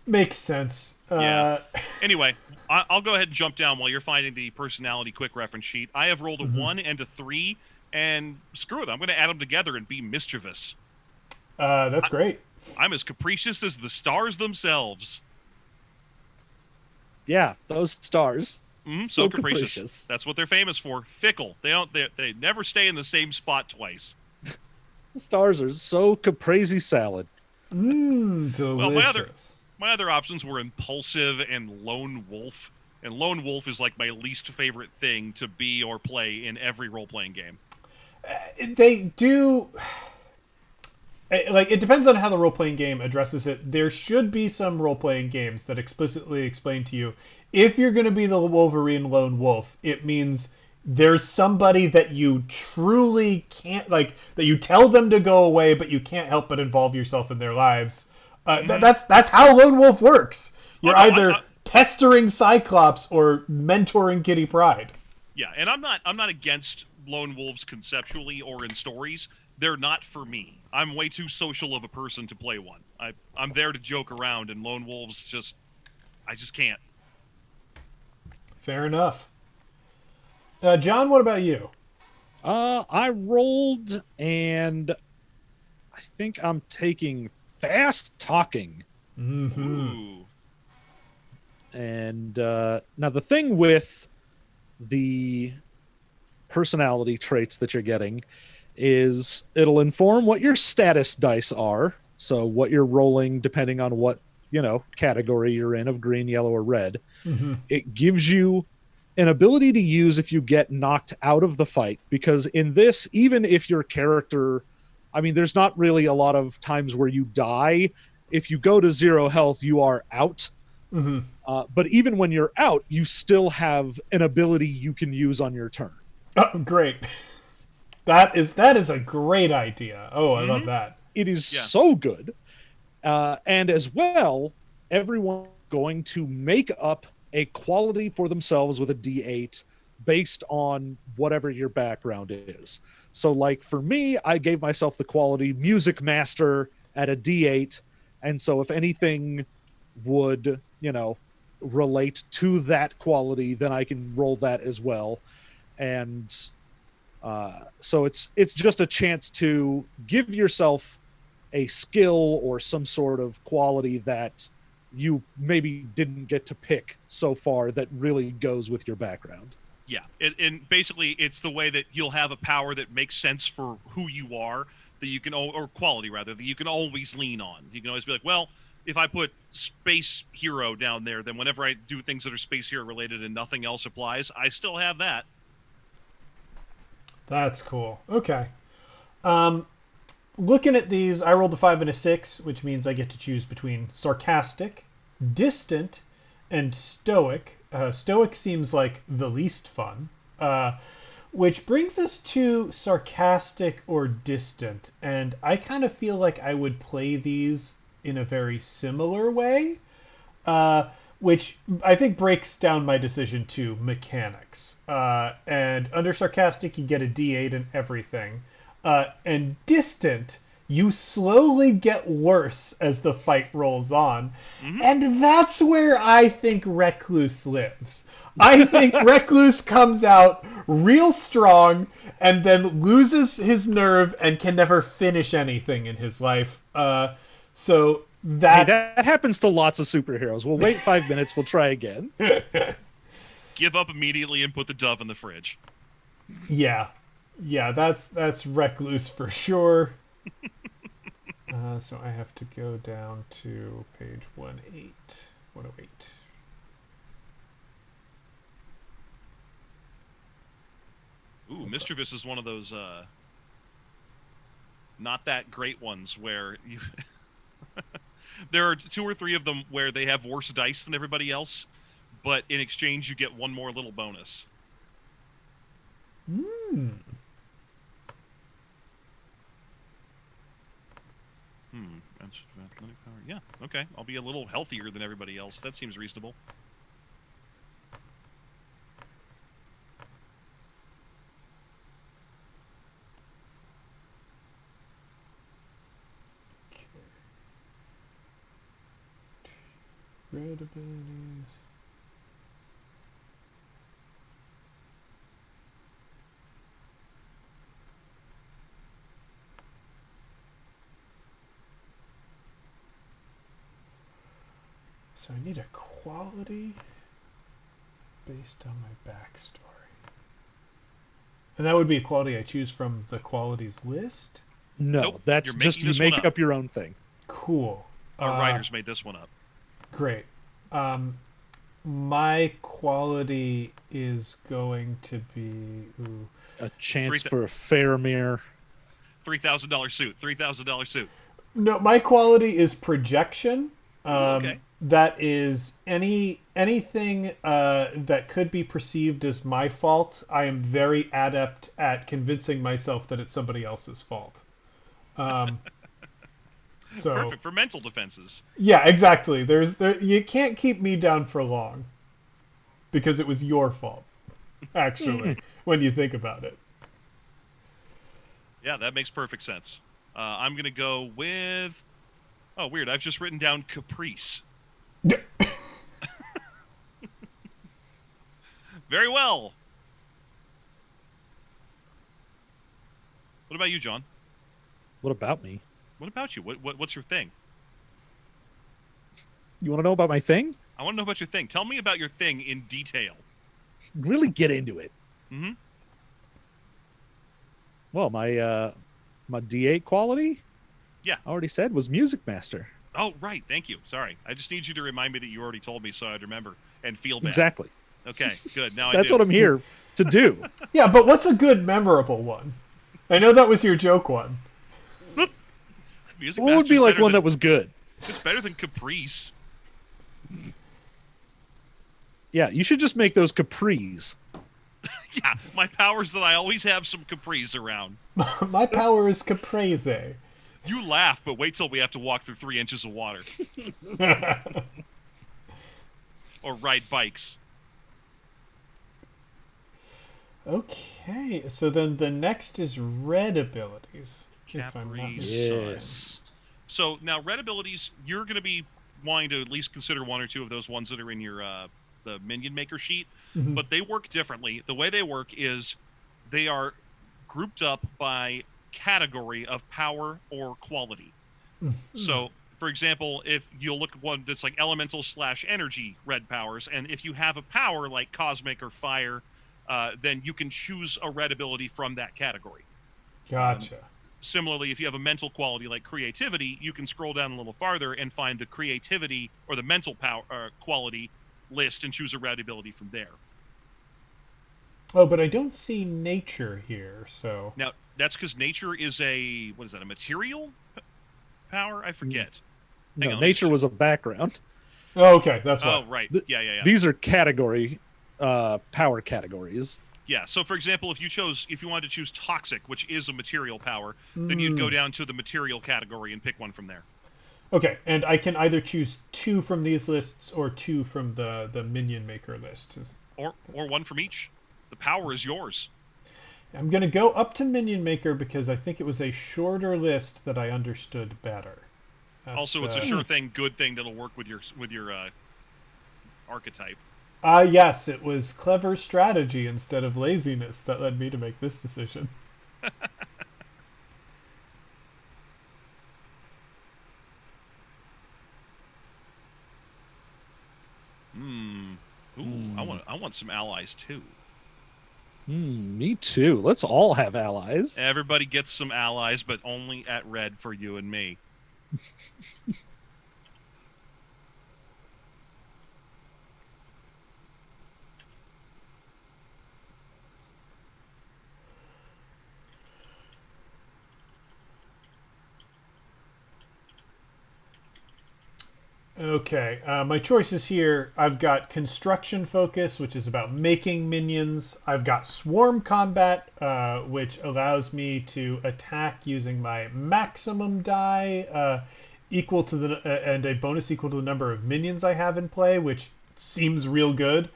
Makes sense. Yeah. Anyway, I'll go ahead and jump down while you're finding the personality quick reference sheet. I have rolled a 1 and a 3, and screw it, I'm going to add them together and be mischievous. That's great. I'm as capricious as the stars themselves. Yeah, those stars. So capricious. That's what they're famous for. Fickle. They never stay in the same spot twice. The stars are so caprese salad. Delicious. Well, my other options were impulsive and lone wolf. And lone wolf is like my least favorite thing to be or play in every role-playing game. They do... Like, it depends on how the role-playing game addresses it. There should be some role-playing games that explicitly explain to you, if you're going to be the Wolverine lone wolf, it means there's somebody that you truly can't, like, that you tell them to go away, but you can't help but involve yourself in their lives. That's how lone wolf works. You're either pestering Cyclops or mentoring Kitty Pryde. Yeah, and I'm not against lone wolves conceptually or in stories. They're not for me. I'm way too social of a person to play one. I'm there to joke around, and lone wolves I just can't. Fair enough. John, what about you? I rolled, and I think I'm taking fast talking. Mm-hmm. Ooh. And now the thing with the personality traits that you're getting is it'll inform what your status dice are. So what you're rolling depending on what, category you're in of green, yellow, or red. Mm-hmm. It gives you an ability to use if you get knocked out of the fight, because in this, even if your character, there's not really a lot of times where you die. If you go to 0 health, you are out. Mm-hmm. But even when you're out, you still have an ability you can use on your turn. Oh, great. That is a great idea. Oh, I love that. It is so good. And as well, everyone's going to make up a quality for themselves with a D8 based on whatever your background is. So like for me, I gave myself the quality Music Master at a D8. And so if anything would, relate to that quality, then I can roll that as well. And so it's just a chance to give yourself a skill or some sort of quality that you maybe didn't get to pick so far that really goes with your background. Yeah, and basically it's the way that you'll have a power that makes sense for who you are, that you can, or quality rather, that you can always lean on. You can always be like, well, if I put Space Hero down there, then whenever I do things that are Space Hero related and nothing else applies, I still have that. That's cool. Okay. Looking at these, I rolled a 5 and a 6, which means I get to choose between sarcastic, distant, and stoic. Stoic seems like the least fun. Which brings us to sarcastic or distant. And I kind of feel like I would play these in a very similar way, which I think breaks down my decision to mechanics. And under sarcastic, you get a D8 and everything. And distant, you slowly get worse as the fight rolls on. Mm-hmm. And that's where I think Recluse lives. I think Recluse comes out real strong and then loses his nerve and can never finish anything in his life. So that happens to lots of superheroes. We'll wait 5 minutes. We'll try again. Give up immediately and put the dove in the fridge. Yeah, that's Recluse for sure. So I have to go down to page 108. Ooh, Mischievous is one of those not that great ones where you there are 2 or 3 of them where they have worse dice than everybody else, but in exchange you get one more little bonus. athletic power. Yeah, okay. I'll be a little healthier than everybody else. That seems reasonable. Red abilities. So I need a quality based on my backstory. And that would be a quality I choose from the qualities list? No, Nope, that's you're just making you this one make up. up your own thing. Cool. Our writers made this one up. Great. My quality is going to be... Ooh, A chance for a Faramir. $3,000 suit. $3,000 suit. no, my quality is projection. Okay. That is anything that could be perceived as my fault. I am very adept at convincing myself that it's somebody else's fault. So Perfect for mental defenses. yeah, exactly. You can't keep me down for long because it was your fault. Actually, when you think about it. Yeah, that makes perfect sense. I'm going to go with... Oh, weird. I've just written down caprice. Very well. What about you, John? What about me? What about you? What's your thing? You want to know about my thing? I want to know about your thing. Tell me about your thing in detail. Really get into it. Mm-hmm. Well, my D8 quality, Yeah. I already said, was Music Master. Oh, right. Thank you. Sorry. I just need you to remind me that you already told me so I'd remember and feel bad. Exactly. Okay, good. Now That's I do. what I'm here to do. Yeah, but what's a good memorable one? I know that was your joke one. Music What would be Master's like better one than- that was good? It's better than Caprice. Yeah, you should just make those capris. Yeah, my power's that I always have some Caprice around. My power is caprese. You laugh, but wait till we have to walk through 3 inches of water. Or ride bikes. Okay, so then the next is red abilities. If I'm not Caprice. mistaken. Yes. So now red abilities, you're going to be wanting to at least consider one or two of those ones that are in your the Minion Maker sheet, Mhm. but they work differently. The way they work is they are grouped up by category of power or quality. So, for example, if you'll look at one that's like elemental / energy red powers, and if you have a power like cosmic or fire, then you can choose a red ability from that category. Gotcha. Similarly, if you have a mental quality like creativity, you can scroll down a little farther and find the creativity or the mental power quality list and choose a red ability from there. Oh, but I don't see nature here, so... Now, that's because nature is a, what is that, a material power? I forget. Hang No, on, nature was a background. Oh, okay, that's why. Oh, right. Yeah. These are category, power categories. Yeah, so for example, if you wanted to choose toxic, which is a material power, then you'd go down to the material category and pick one from there. Okay, and I can either choose 2 from these lists or 2 from the Minion Maker list. Or one from each. The power is yours. I'm going to go up to Minion Maker because I think it was a shorter list that I understood better. Also, it's a sure thing, good thing that'll work with your archetype. Yes, it was clever strategy instead of laziness that led me to make this decision. Ooh, I want some allies too. Me too. Let's all have allies. Everybody gets some allies, but only at red for you and me. Okay, my choices here, I've got construction focus, which is about making minions. I've got swarm combat, which allows me to attack using my maximum die equal to the and a bonus equal to the number of minions I have in play, which seems real good.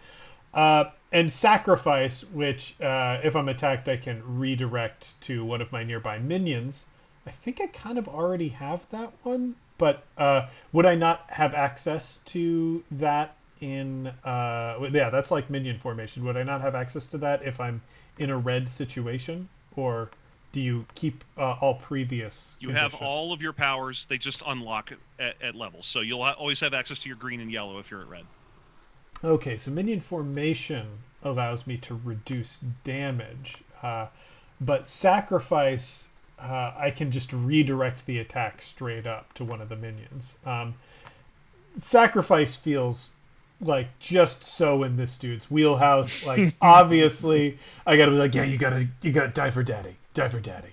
And sacrifice, which if I'm attacked, I can redirect to one of my nearby minions. I think I kind of already have that one, but would I not have access to that in? Yeah, that's like minion formation. Would I not have access to that if I'm in a red situation, or do you keep all previous? You conditions? have all of your powers; they just unlock at levels. So you'll always have access to your green and yellow if you're at red. Okay, so minion formation allows me to reduce damage, but sacrifice, I can just redirect the attack straight up to one of the minions. Sacrifice feels like just so in this dude's wheelhouse. Like obviously, I gotta be like, yeah, you gotta die for daddy, die for daddy.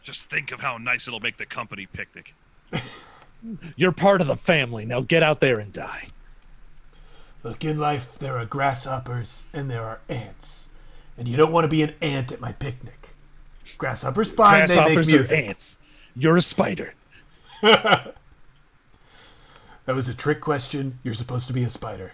Just think of how nice it'll make the company picnic. You're part of the family. Now get out there and die. Look, in life, there are grasshoppers and there are ants. And you don't want to be an ant at my picnic. Grasshoppers, fine, they make Grasshoppers music. or ants. You're a spider. That was a trick question. You're supposed to be a spider.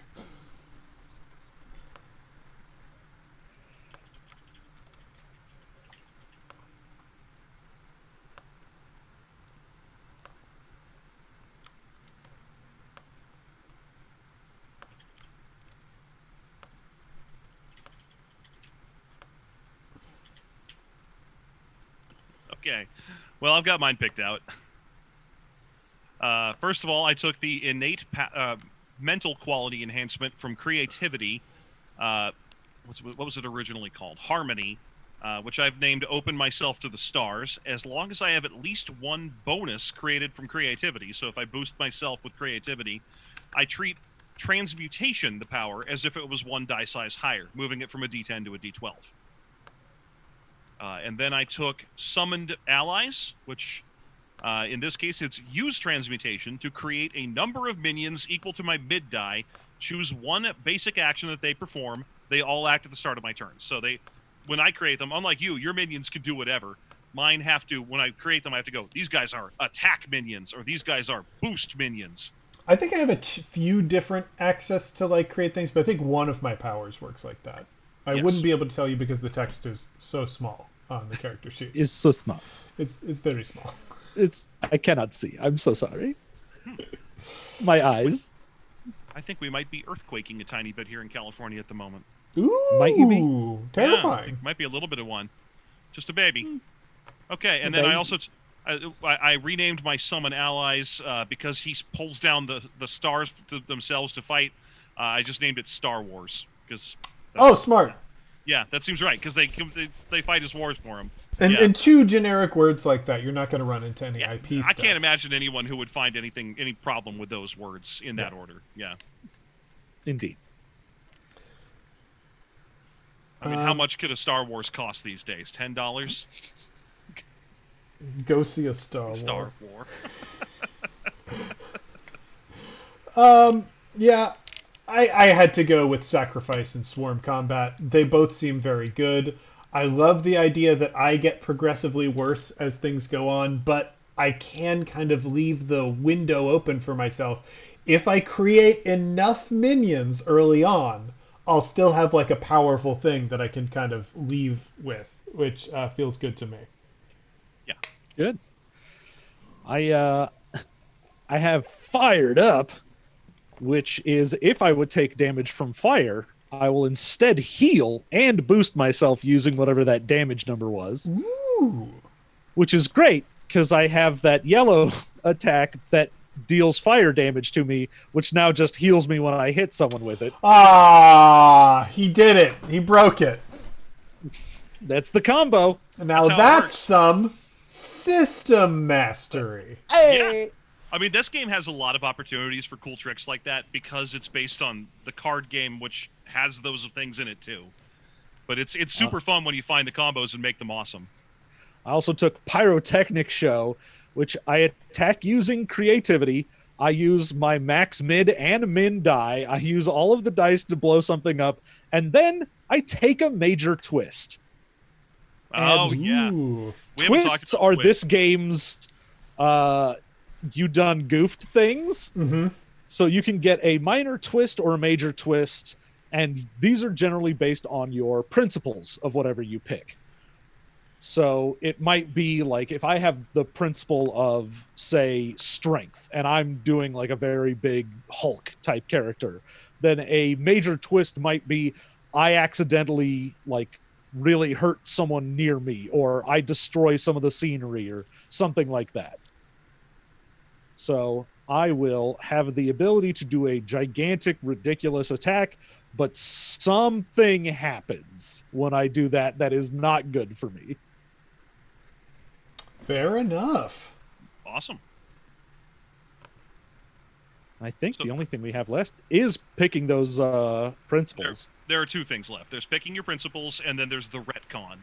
Okay. Well, I've got mine picked out. First of all, I took the innate mental quality enhancement from creativity. What was it originally called? Harmony, which I've named Open Myself to the Stars, as long as I have at least one bonus created from creativity. So if I boost myself with creativity, I treat transmutation, the power, as if it was one die size higher, moving it from a D10 to a D12. And then I took Summoned Allies, which in this case it's use transmutation to create a number of minions equal to my mid die. Choose one basic action that they perform. They all act at the start of my turn. So when I create them, unlike you, your minions can do whatever. Mine have to, when I create them, I have to go, these guys are attack minions, or these guys are boost minions. I think I have a few different access to like create things, but I think one of my powers works like that. I wouldn't be able to tell you because the text is so small on the character sheet. It's so small. It's very small. I cannot see. I'm so sorry. My eyes. I think we might be earthquaking a tiny bit here in California at the moment. Ooh, Might you be? terrifying. Yeah, might be a little bit of one. Just a baby. Okay, and A then I baby. also I renamed my summon allies because he pulls down the stars themselves to fight. I just named it Star Wars because. Oh, smart. Yeah, that seems right because they fight his wars for him. And two generic words like that, you're not going to run into any IP I stuff. can't imagine anyone who would find any problem with those words in that order. Yeah. Indeed. I mean, how much could a Star Wars cost these days? $10? Go see a Star War. Yeah, I had to go with Sacrifice and Swarm Combat. They both seem very good. I love the idea that I get progressively worse as things go on, but I can kind of leave the window open for myself. If I create enough minions early on, I'll still have like a powerful thing that I can kind of leave with, which feels good to me. Yeah. Good. I have Fired Up, which is if I would take damage from fire, I will instead heal and boost myself using whatever that damage number was. Ooh. Which is great because I have that yellow attack that deals fire damage to me, which now just heals me when I hit someone with it. Ah, he did it. He broke it. That's the combo. And now that's some system mastery. Hey! Yeah. I mean, this game has a lot of opportunities for cool tricks like that because it's based on the card game, which has those things in it too. But it's super fun when you find the combos and make them awesome. I also took Pyrotechnic Show, which I attack using creativity. I use my max mid and min die. I use all of the dice to blow something up, and then I take a major twist. Oh, And yeah. Ooh. We haven't talked twists about are twists. this game's you done goofed things. Mm-hmm. So you can get a minor twist or a major twist, and these are generally based on your principles of whatever you pick. So it might be like if I have the principle of, say, strength, and I'm doing like a very big Hulk type character, then a major twist might be I accidentally like really hurt someone near me, or I destroy some of the scenery, or something like that. So I will have the ability to do a gigantic, ridiculous attack, but something happens when I do that that is not good for me. Fair enough. Awesome. I think So- the only thing we have left is picking those principles. There are two things left. There's picking your principles, and then there's the retcon,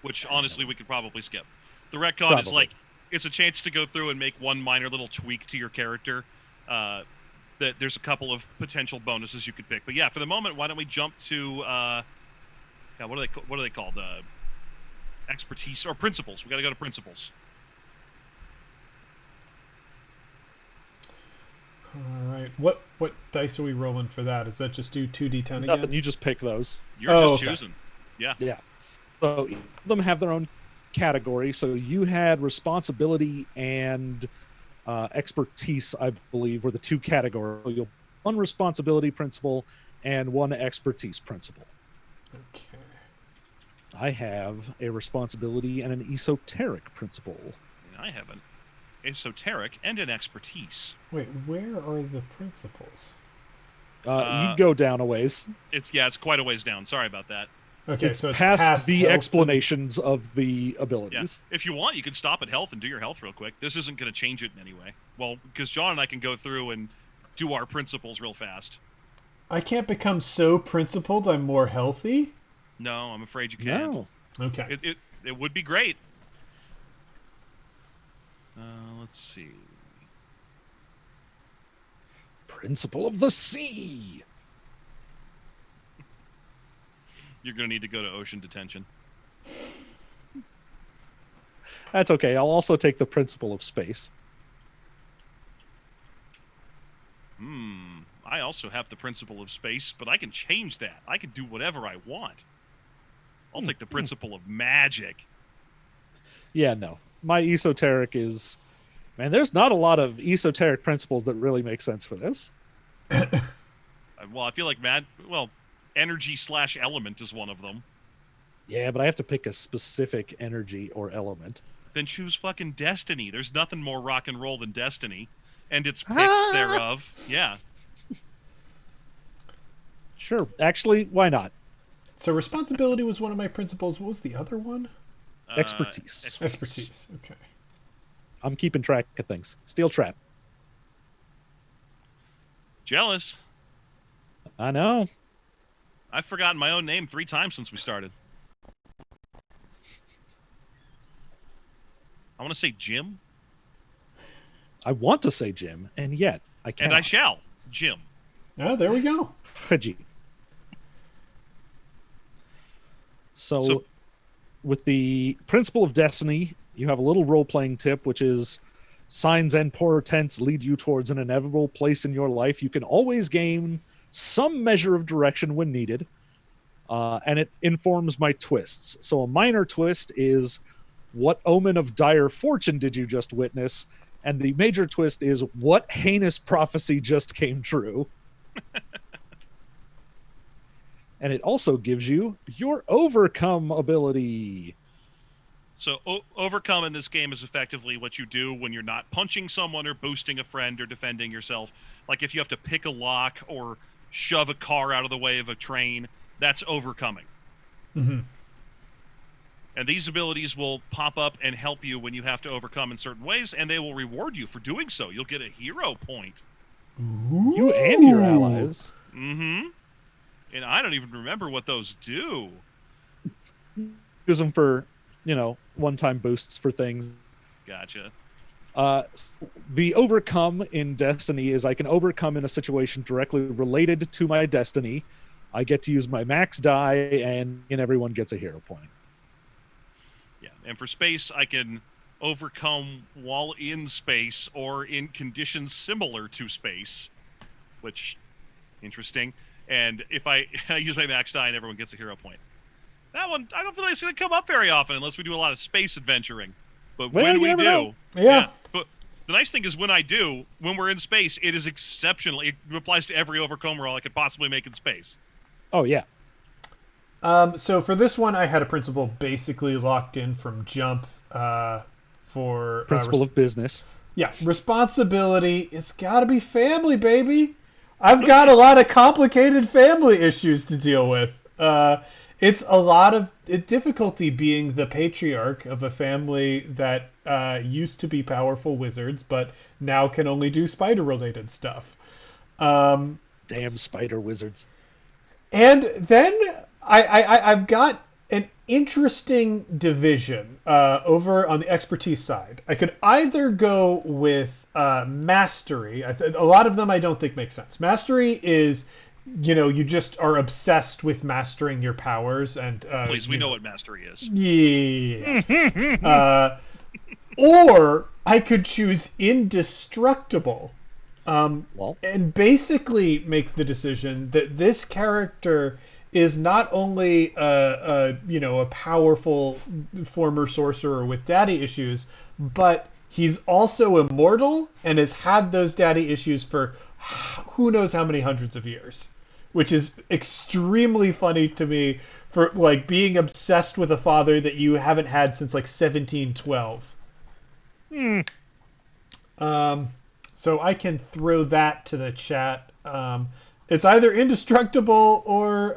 which honestly we could probably skip. The retcon is Probably. like it's a chance to go through and make one minor little tweak to your character. That there's a couple of potential bonuses you could pick. But yeah, for the moment, why don't we jump to what are they called? Expertise or principles. We got to go to principles. All right. What dice are we rolling for that? Is that just do 2d10 again? Nothing, you just pick those. You're Oh, just okay. choosing. Yeah. Yeah. So each of them have their own category. So you had responsibility and expertise, I believe, were the two categories. So you'll one responsibility principle and one expertise principle. Okay. I have a responsibility and an esoteric principle. And I have an esoteric and an expertise. Wait, where are the principles? You go down a ways. It's quite a ways down. Sorry about that. Okay, It's so it's past the health explanations of the Yeah. abilities. If you want, you can stop at health and do your health real quick. This isn't going to change it in any way. Well, because John and I can go through and do our principles real fast. I can't become so principled I'm more healthy? No, I'm afraid you can't. No. Okay. It would be great. Let's see. Principle of the sea. You're going to need to go to ocean detention. That's okay. I'll also take the principle of space. I also have the principle of space, but I can change that. I can do whatever I want. I'll take the principle of magic. Yeah, no. My esoteric is... Man, there's not a lot of esoteric principles that really make sense for this. Well, I feel like energy/element is one of them. Yeah, but I have to pick a specific energy or element. Then choose fucking Destiny. There's nothing more rock and roll than Destiny. And its picks thereof. Yeah. Sure. Actually, why not? So responsibility was one of my principles. What was the other one? Expertise. Expertise. Okay. I'm keeping track of things. Steel trap. Jealous. I know. I've forgotten my own name 3 times since we started. I want to say Jim. I want to say Jim, and yet I can't. And I shall. Jim. Oh, there we go. Haji. So, with the principle of destiny, you have a little role-playing tip, which is signs and portents lead you towards an inevitable place in your life. You can always gain some measure of direction when needed, and it informs my twists. So a minor twist is, what omen of dire fortune did you just witness? And the major twist is, what heinous prophecy just came true? And it also gives you your overcome ability. So overcome in this game is effectively what you do when you're not punching someone or boosting a friend or defending yourself. Like if you have to pick a lock or shove a car out of the way of a train, that's overcoming. Mm-hmm. And these abilities will pop up and help you when you have to overcome in certain ways, and they will reward you for doing so. You'll get a hero point. Ooh. You and your allies. Mm-hmm. And I don't even remember what those do. Use them for, one-time boosts for things. Gotcha. The overcome in Destiny is I can overcome in a situation directly related to my destiny, I get to use my max die, and everyone gets a hero point. Yeah, and for space, I can overcome while in space or in conditions similar to space, which interesting. And if I use my max die and everyone gets a hero point. That one, I don't feel like it's going to come up very often unless we do a lot of space adventuring. But Well, when you we never do, know. Yeah. But the nice thing is when we're in space, it is exceptional. It applies to every overcome roll I could possibly make in space. Oh, yeah. So for this one, I had a principle basically locked in from jump for Principle of business. Yeah, responsibility. It's got to be family, baby. I've got a lot of complicated family issues to deal with. It's a lot of difficulty being the patriarch of a family that used to be powerful wizards, but now can only do spider-related stuff. Damn spider wizards. And then I've got an interesting division over on the expertise side. I could either go with mastery. A lot of them I don't think make sense. Mastery is, you just are obsessed with mastering your powers. And Please, we know what mastery is. Yeah. Or I could choose indestructible. And basically make the decision that this character is not only a powerful former sorcerer with daddy issues, but he's also immortal and has had those daddy issues for who knows how many hundreds of years, which is extremely funny to me for like being obsessed with a father that you haven't had since like 1712. So I can throw that to the chat. It's either indestructible or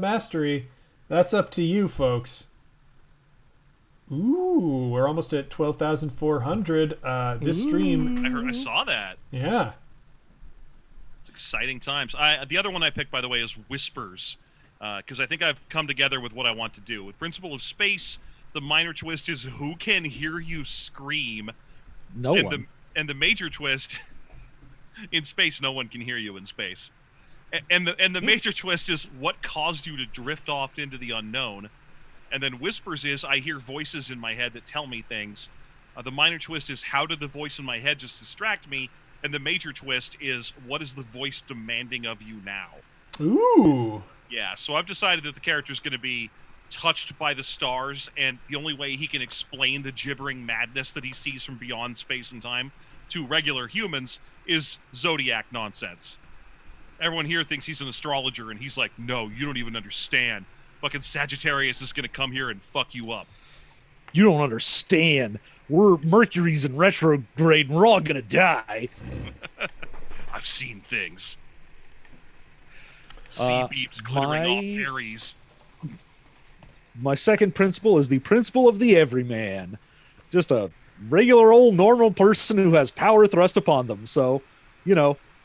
mastery. That's up to you, folks. Ooh, we're almost at 12,400. This stream. I saw that. Yeah. It's exciting times. The other one I picked, by the way, is Whispers, because I think I've come together with what I want to do. With Principle of Space, the minor twist is who can hear you scream. No one. And the major twist, in space, no one can hear you in space. And the major twist is what caused you to drift off into the unknown. And then Whispers is I hear voices in my head that tell me things. The minor twist is how did the voice in my head just distract me? And the major twist is what is the voice demanding of you now? Ooh. Yeah, so I've decided that the character's going to be touched by the stars, and the only way he can explain the gibbering madness that he sees from beyond space and time to regular humans is zodiac nonsense. Everyone here thinks he's an astrologer, and he's like, no, you don't even understand. Fucking Sagittarius is going to come here and fuck you up. You don't understand. Mercury's in retrograde, and we're all going to die. I've seen things. Sea beams glittering off Aries. My second principle is the principle of the everyman. Just a regular old normal person who has power thrust upon them. So,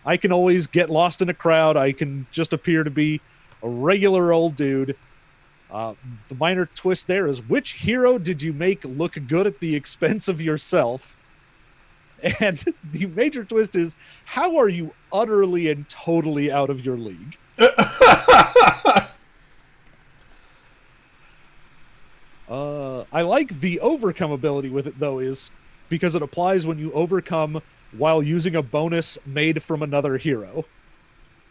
I can always get lost in a crowd. I can just appear to be a regular old dude. The minor twist there is which hero did you make look good at the expense of yourself? And the major twist is how are you utterly and totally out of your league? I like the overcome ability with it, though, is because it applies when you overcome while using a bonus made from another hero.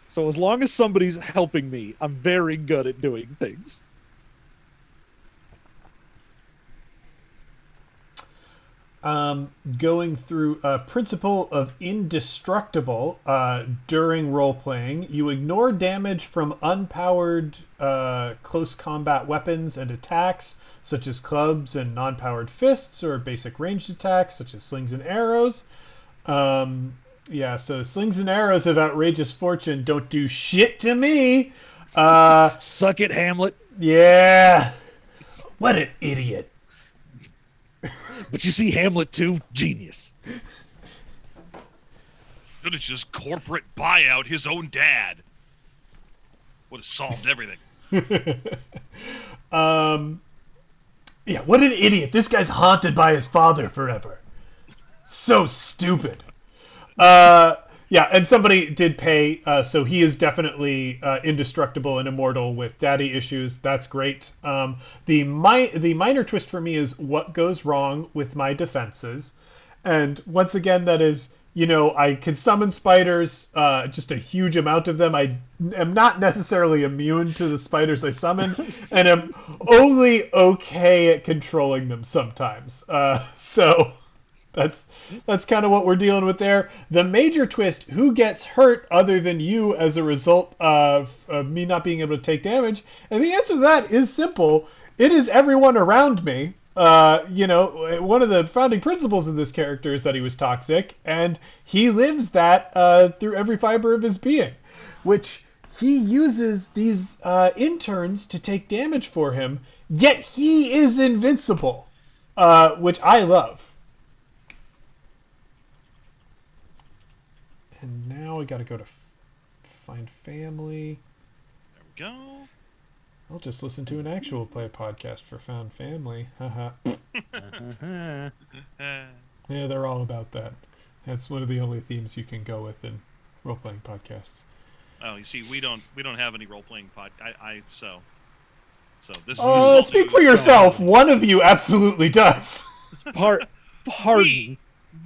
So as long as somebody's helping me, I'm very good at doing things. Going through a principle of indestructible during role-playing, you ignore damage from unpowered close combat weapons and attacks, such as clubs and non-powered fists, or basic ranged attacks, such as slings and arrows. So slings and arrows of outrageous fortune don't do shit to me. Suck it, Hamlet. Yeah. What an idiot. But you see, Hamlet too, genius. Could have just corporate buyout his own dad. Would have solved everything. Yeah, what an idiot. This guy's haunted by his father forever. So stupid. Yeah, and somebody did pay, so he is definitely indestructible and immortal with daddy issues. That's great. The minor twist for me is what goes wrong with my defenses, and once again, that is, I can summon spiders, just a huge amount of them. I am not necessarily immune to the spiders I summon, and am only okay at controlling them sometimes. So. That's kind of what we're dealing with there. The major twist: who gets hurt other than you as a result of me not being able to take damage? And the answer to that is simple: it is everyone around me. One of the founding principles of this character is that he was toxic, and he lives that through every fiber of his being, which he uses these interns to take damage for him. Yet he is invincible, which I love. And now I gotta go to find family. There we go. I'll just listen to an actual play podcast for found family. Haha. Yeah, they're all about that. That's one of the only themes you can go with in role-playing podcasts. Oh, you see, we don't have any role-playing so this is all speak for yourself. One of you absolutely does. Pardon.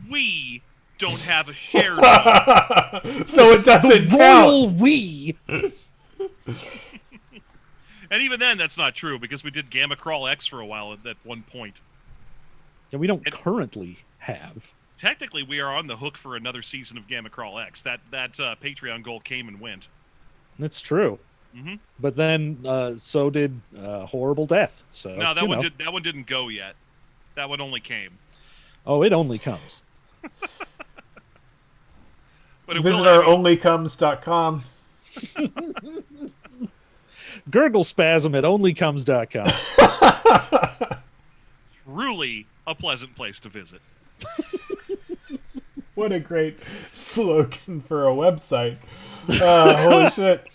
We don't have a shared one. So it doesn't Royal count. we. And even then, that's not true because we did Gamma Crawl X for a while at one point. Yeah, we don't currently have. Technically, we are on the hook for another season of Gamma Crawl X. That Patreon goal came and went. That's true. Mm-hmm. But then so did Horrible Death. So no, that one didn't go yet. That one only came. Oh, it only comes. But Visit our onlycomes.com. Gurgle spasm at onlycomes.com. Truly a pleasant place to visit. What a great slogan for a website. Holy shit.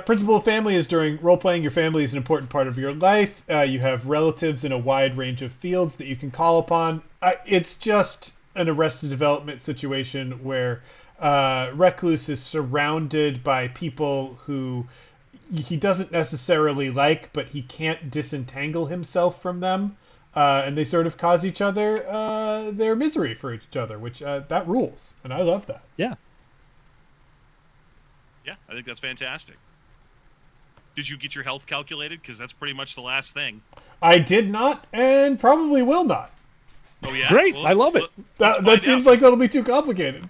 Principle of family is during role-playing, your family is an important part of your life. You have relatives in a wide range of fields that you can call upon. It's just an Arrested Development situation where Recluse is surrounded by people who he doesn't necessarily like, but he can't disentangle himself from them. And they sort of cause each other their misery for each other, which that rules. And I love that. Yeah. Yeah, I think that's fantastic. Did you get your health calculated? Because that's pretty much the last thing. I did not, and probably will not. Oh, yeah? Great, I love it. That seems like that'll be too complicated.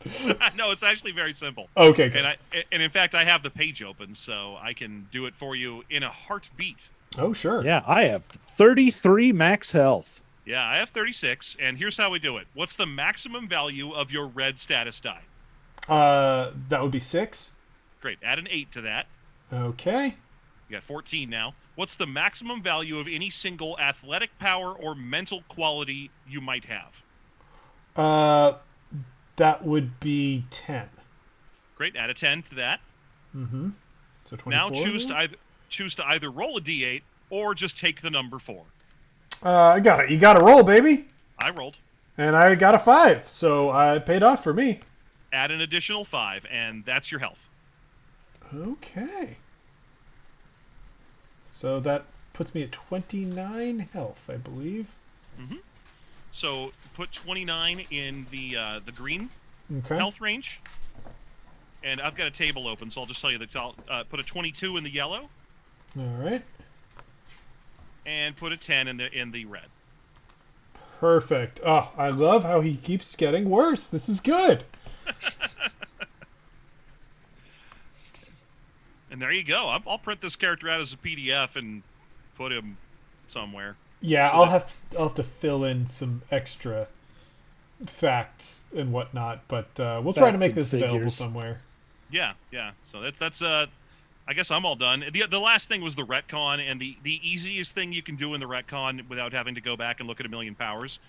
No, it's actually very simple. Okay, good. And in fact, I have the page open, so I can do it for you in a heartbeat. Oh, sure. Yeah, I have 33 max health. Yeah, I have 36, and here's how we do it. What's the maximum value of your red status die? That would be 6. Great, add an 8 to that. Okay. You got 14 now. What's the maximum value of any single athletic power or mental quality you might have? That would be 10. Great, add a 10 to that. Mm-hmm. So 24. Now choose to either roll a d8 or just take the number 4. I got it. You got to roll, baby. I rolled. And I got a 5, so it paid off for me. Add an additional 5, and that's your health. Okay. So that puts me at 29 health, I believe. Mm-hmm. So put 29 in the green Okay. health range. And I've got a table open, so I'll just tell you put a 22 in the yellow. All right. And put a 10 in the red. Perfect. Oh, I love how he keeps getting worse. This is good. And there you go. I'll print this character out as a PDF and put him somewhere. Yeah, So I'll have to fill in some extra facts and whatnot, but we'll try to make this available somewhere. Yeah. So that's I guess I'm all done. The last thing was the retcon, and the easiest thing you can do in the retcon without having to go back and look at a million powers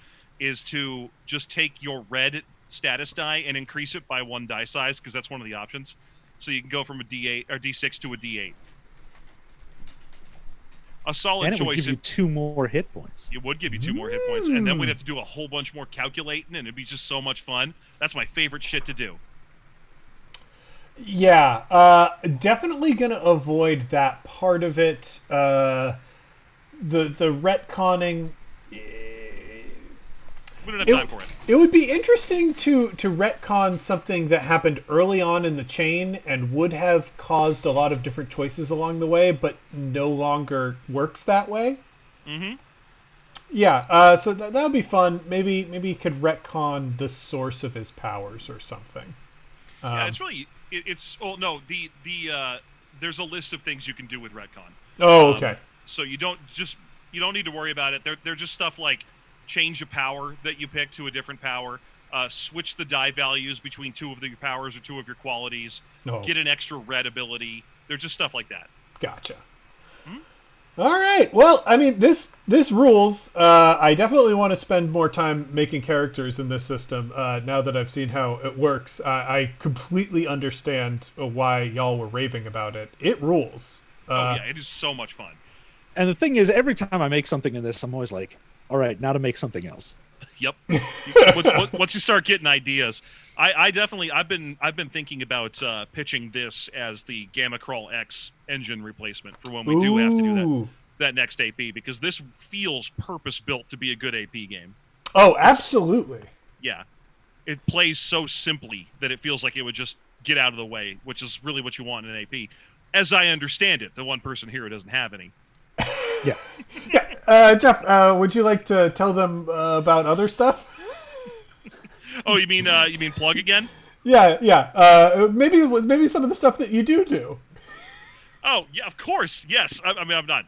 is to just take your red status die and increase it by 1 die size, because that's one of the options. So you can go from a D8 or D6 to a D8. a solid And it would choice. give you 2 more hit points. It would give you 2 more hit points, and then we'd have to do a whole bunch more calculating, and it'd be just so much fun. That's my favorite shit to do. Yeah, definitely gonna avoid that part of it. The retconning. We don't have time for it. It would be interesting to retcon something that happened early on in the chain and would have caused a lot of different choices along the way, but no longer works that way. Mm-hmm. Yeah, so that would be fun. Maybe he could retcon the source of his powers or something. Yeah, it's really it's. Oh no, the there's a list of things you can do with retcon. Oh, okay. So you don't need to worry about it. They're just stuff like change a power that you pick to a different power, switch the die values between 2 of your powers or 2 of your qualities, get an extra red ability. They're just stuff like that. Gotcha. All right. Well, I mean, this rules. I definitely want to spend more time making characters in this system. Now that I've seen how it works, I completely understand why y'all were raving about it. It rules. Oh yeah, it is so much fun. And the thing is, every time I make something in this, I'm always like, all right, now to make something else. Yep. Once you start getting ideas, I've been thinking about pitching this as the Gamma Crawl X engine replacement for when we do have to do that next AP, because this feels purpose built to be a good AP game. Oh, absolutely. Yeah, it plays so simply that it feels like it would just get out of the way, which is really what you want in an AP, as I understand it. The one person here who doesn't have any. Yeah. Yeah. Jeff, would you like to tell them about other stuff? Oh, you mean plug again? Yeah. Maybe some of the stuff that you do. Oh, yeah, of course. Yes. I mean, I'm not.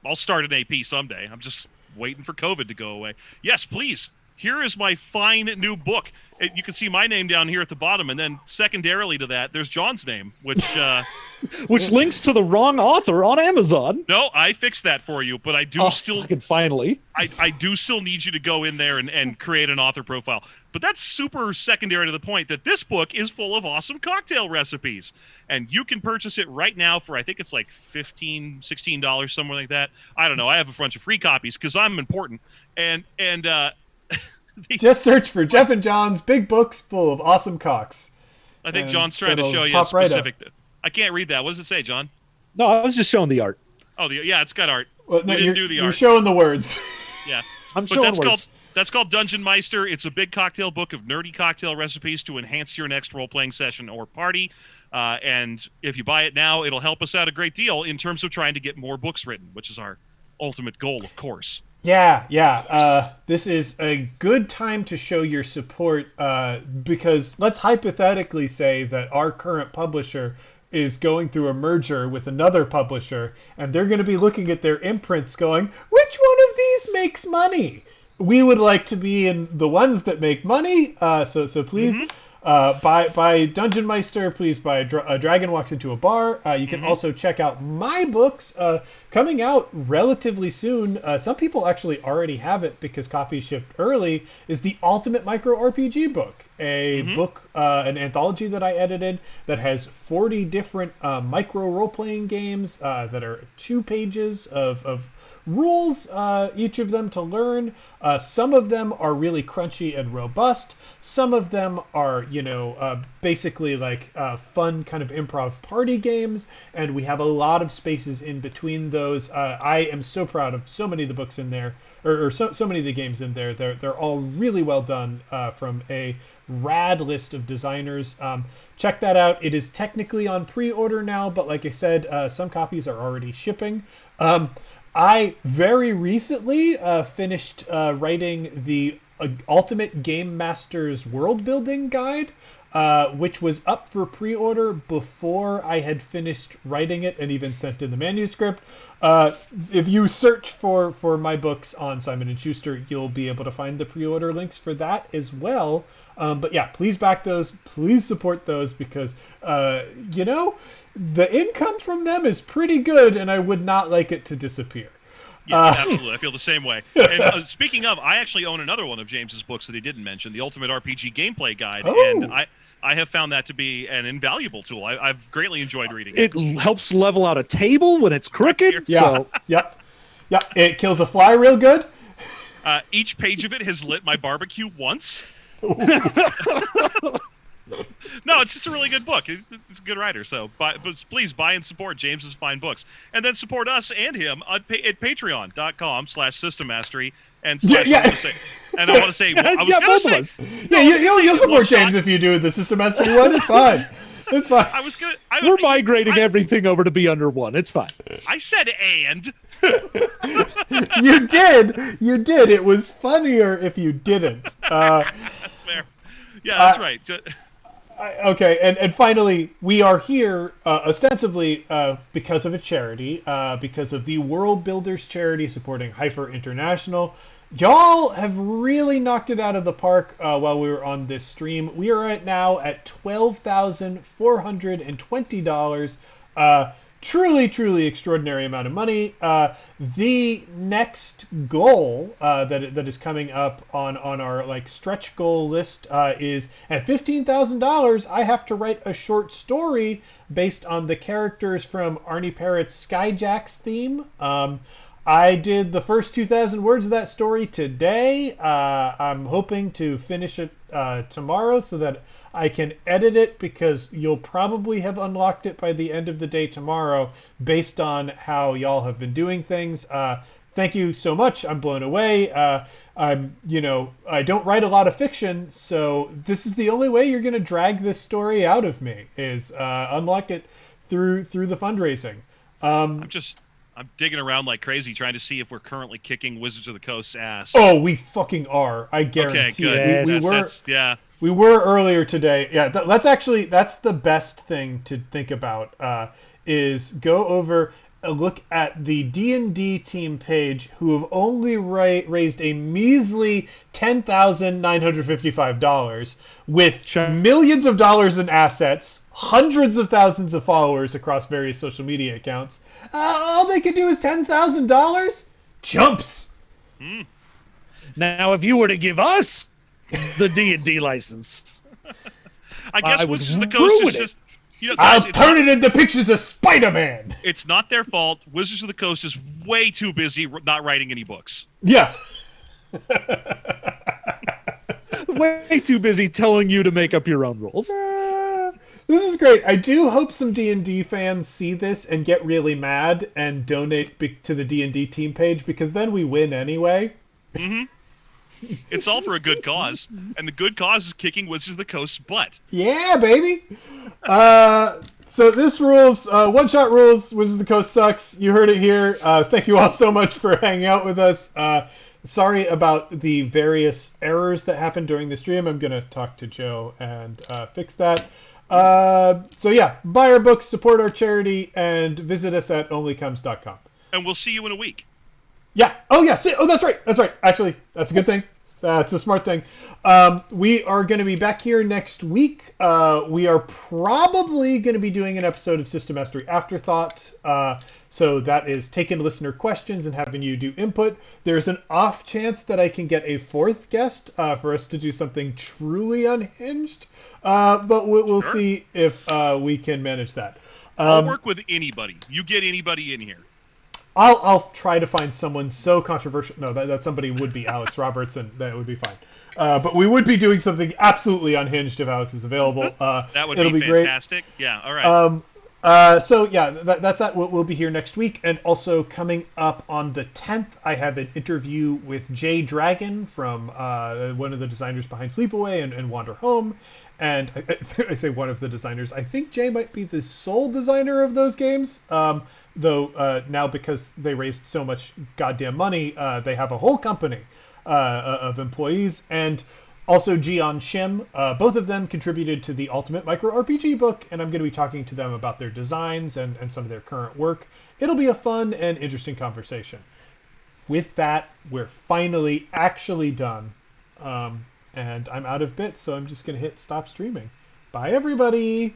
I'll start an AP someday. I'm just waiting for COVID to go away. Yes, please. Here is my fine new book. You can see my name down here at the bottom, and then secondarily to that, there's John's name, which which links to the wrong author on Amazon. No, I fixed that for you, but I do finally. I do still need you to go in there and create an author profile. But that's super secondary to the point that this book is full of awesome cocktail recipes, and you can purchase it right now for, I think it's like $15, $16, somewhere like that. I don't know. I have a bunch of free copies because I'm important, and just search for Jeff and John's big books full of awesome cocks. I think John's trying to show you a specific. Right, I can't read that. What does it say, John? No, I was just showing the art. Oh, yeah, it's got art. Well, no, we didn't do the art. You're showing the words. Yeah, I'm showing words. That's called Dungeon Meister. It's a big cocktail book of nerdy cocktail recipes to enhance your next role-playing session or party. And if you buy it now, it'll help us out a great deal in terms of trying to get more books written, which is our ultimate goal, of course. Yeah. This is a good time to show your support because let's hypothetically say that our current publisher is going through a merger with another publisher, and they're going to be looking at their imprints going, which one of these makes money? We would like to be in the ones that make money, so please buy Dungeon Meister. Please buy A Dragon Walks into a Bar. You can also check out my books coming out relatively soon. Some people actually already have it because copies shipped early. Is the Ultimate Micro RPG book, a book, an anthology that I edited that has 40 different micro role-playing games that are 2 pages of rules, each of them to learn. Some of them are really crunchy and robust. Some of them are, basically like fun kind of improv party games, and we have a lot of spaces in between those. I am so proud of so many of the books in there, or so many of the games in there. They're all really well done from a rad list of designers. Check that out. It is technically on pre-order now, but like I said, some copies are already shipping. I very recently finished writing the Ultimate Game Master's World Building Guide, which was up for pre-order before I had finished writing it and even sent in the manuscript. If you search for my books on Simon & Schuster, you'll be able to find the pre-order links for that as well. But yeah, please back those. Please support those because, the income from them is pretty good, and I would not like it to disappear. Yeah, absolutely. I feel the same way. And speaking of, I actually own another one of James's books that he didn't mention, the Ultimate RPG Gameplay Guide. Oh. And I have found that to be an invaluable tool. I've greatly enjoyed reading it. It helps level out a table when it's crooked. Yeah. So Yep. It kills a fly real good. Each page of it has lit my barbecue once. No, it's just a really good book. It's a good writer. So please buy and support James's fine books. And then support us and him at patreon.com/systemmastery and and I want to say, both of us. Yeah, you'll support James if you do the System Mastery one. It's fine. It's fine. We're migrating everything over to be under one. It's fine. I said and. You did. It was funnier if you didn't. That's fair. Yeah, that's right. Okay, and finally, we are here ostensibly because of a charity, because of the World Builders charity supporting Hyper International. Y'all have really knocked it out of the park while we were on this stream. We are right now at $12,420. Truly extraordinary amount of money. The next goal that is coming up on our stretch goal list is at $15,000. I have to write a short story based on the characters from Arnie Parrott's Skyjacks theme. I did the first 2,000 words of that story today. I'm hoping to finish it tomorrow so that I can edit it, because you'll probably have unlocked it by the end of the day tomorrow based on how y'all have been doing things. Thank you so much. I'm blown away. I don't write a lot of fiction, so this is the only way you're going to drag this story out of me, is unlock it through the fundraising. I'm digging around like crazy trying to see if we're currently kicking Wizards of the Coast's ass. Oh, we fucking are. I guarantee it. Yes. We were earlier today. Yeah, that's the best thing to think about, is go over and look at the D&D team page, who have only raised a measly $10,955 with millions of dollars in assets, hundreds of thousands of followers across various social media accounts. All they could do is $10,000? Chumps! Now, if you were to give us the D&D license, I guess would Wizards of the Coast is ruin just... I'll turn it into pictures of Spider-Man! It's not their fault. Wizards of the Coast is way too busy not writing any books. Yeah. Way too busy telling you to make up your own rules. This is great. I do hope some D&D fans see this and get really mad and donate to the D&D team page, because then we win anyway. Mm-hmm. It's all for a good cause, and the good cause is kicking Wizards of the Coast's butt. Yeah, baby. So this rules, one-shot rules. Wizards of the Coast sucks. You heard it here. Thank you all so much for hanging out with us. Sorry about the various errors that happened during the stream. I'm going to talk to Joe and fix that. So yeah, buy our books, support our charity, and visit us at onlycomes.com. And we'll see you in a week. Yeah. Oh, yeah. Oh, that's right. Actually, that's a good thing. That's a smart thing. We are going to be back here next week. We are probably going to be doing an episode of System Mastery Afterthought. So that is taking listener questions and having you do input. There's an off chance that I can get a fourth guest for us to do something truly unhinged. But we'll see if we can manage that. I'll work with anybody. You get anybody in here. I'll try to find someone so controversial. No, that somebody would be Alex Roberts, and that would be fine. But we would be doing something absolutely unhinged if Alex is available. That would it'll be fantastic. Great. Yeah, all right. So yeah, that's that. We'll be here next week, and also coming up on the 10th, I have an interview with Jay Dragon from one of the designers behind Sleepaway and Wander Home. And I say one of the designers. I think Jay might be the sole designer of those games. Though now, because they raised so much goddamn money, they have a whole company of employees. And also Jian Shim. Both of them contributed to the Ultimate Micro RPG book, and I'm going to be talking to them about their designs and some of their current work. It'll be a fun and interesting conversation. With that, we're finally actually done. And I'm out of bits, so I'm just going to hit stop streaming. Bye, everybody!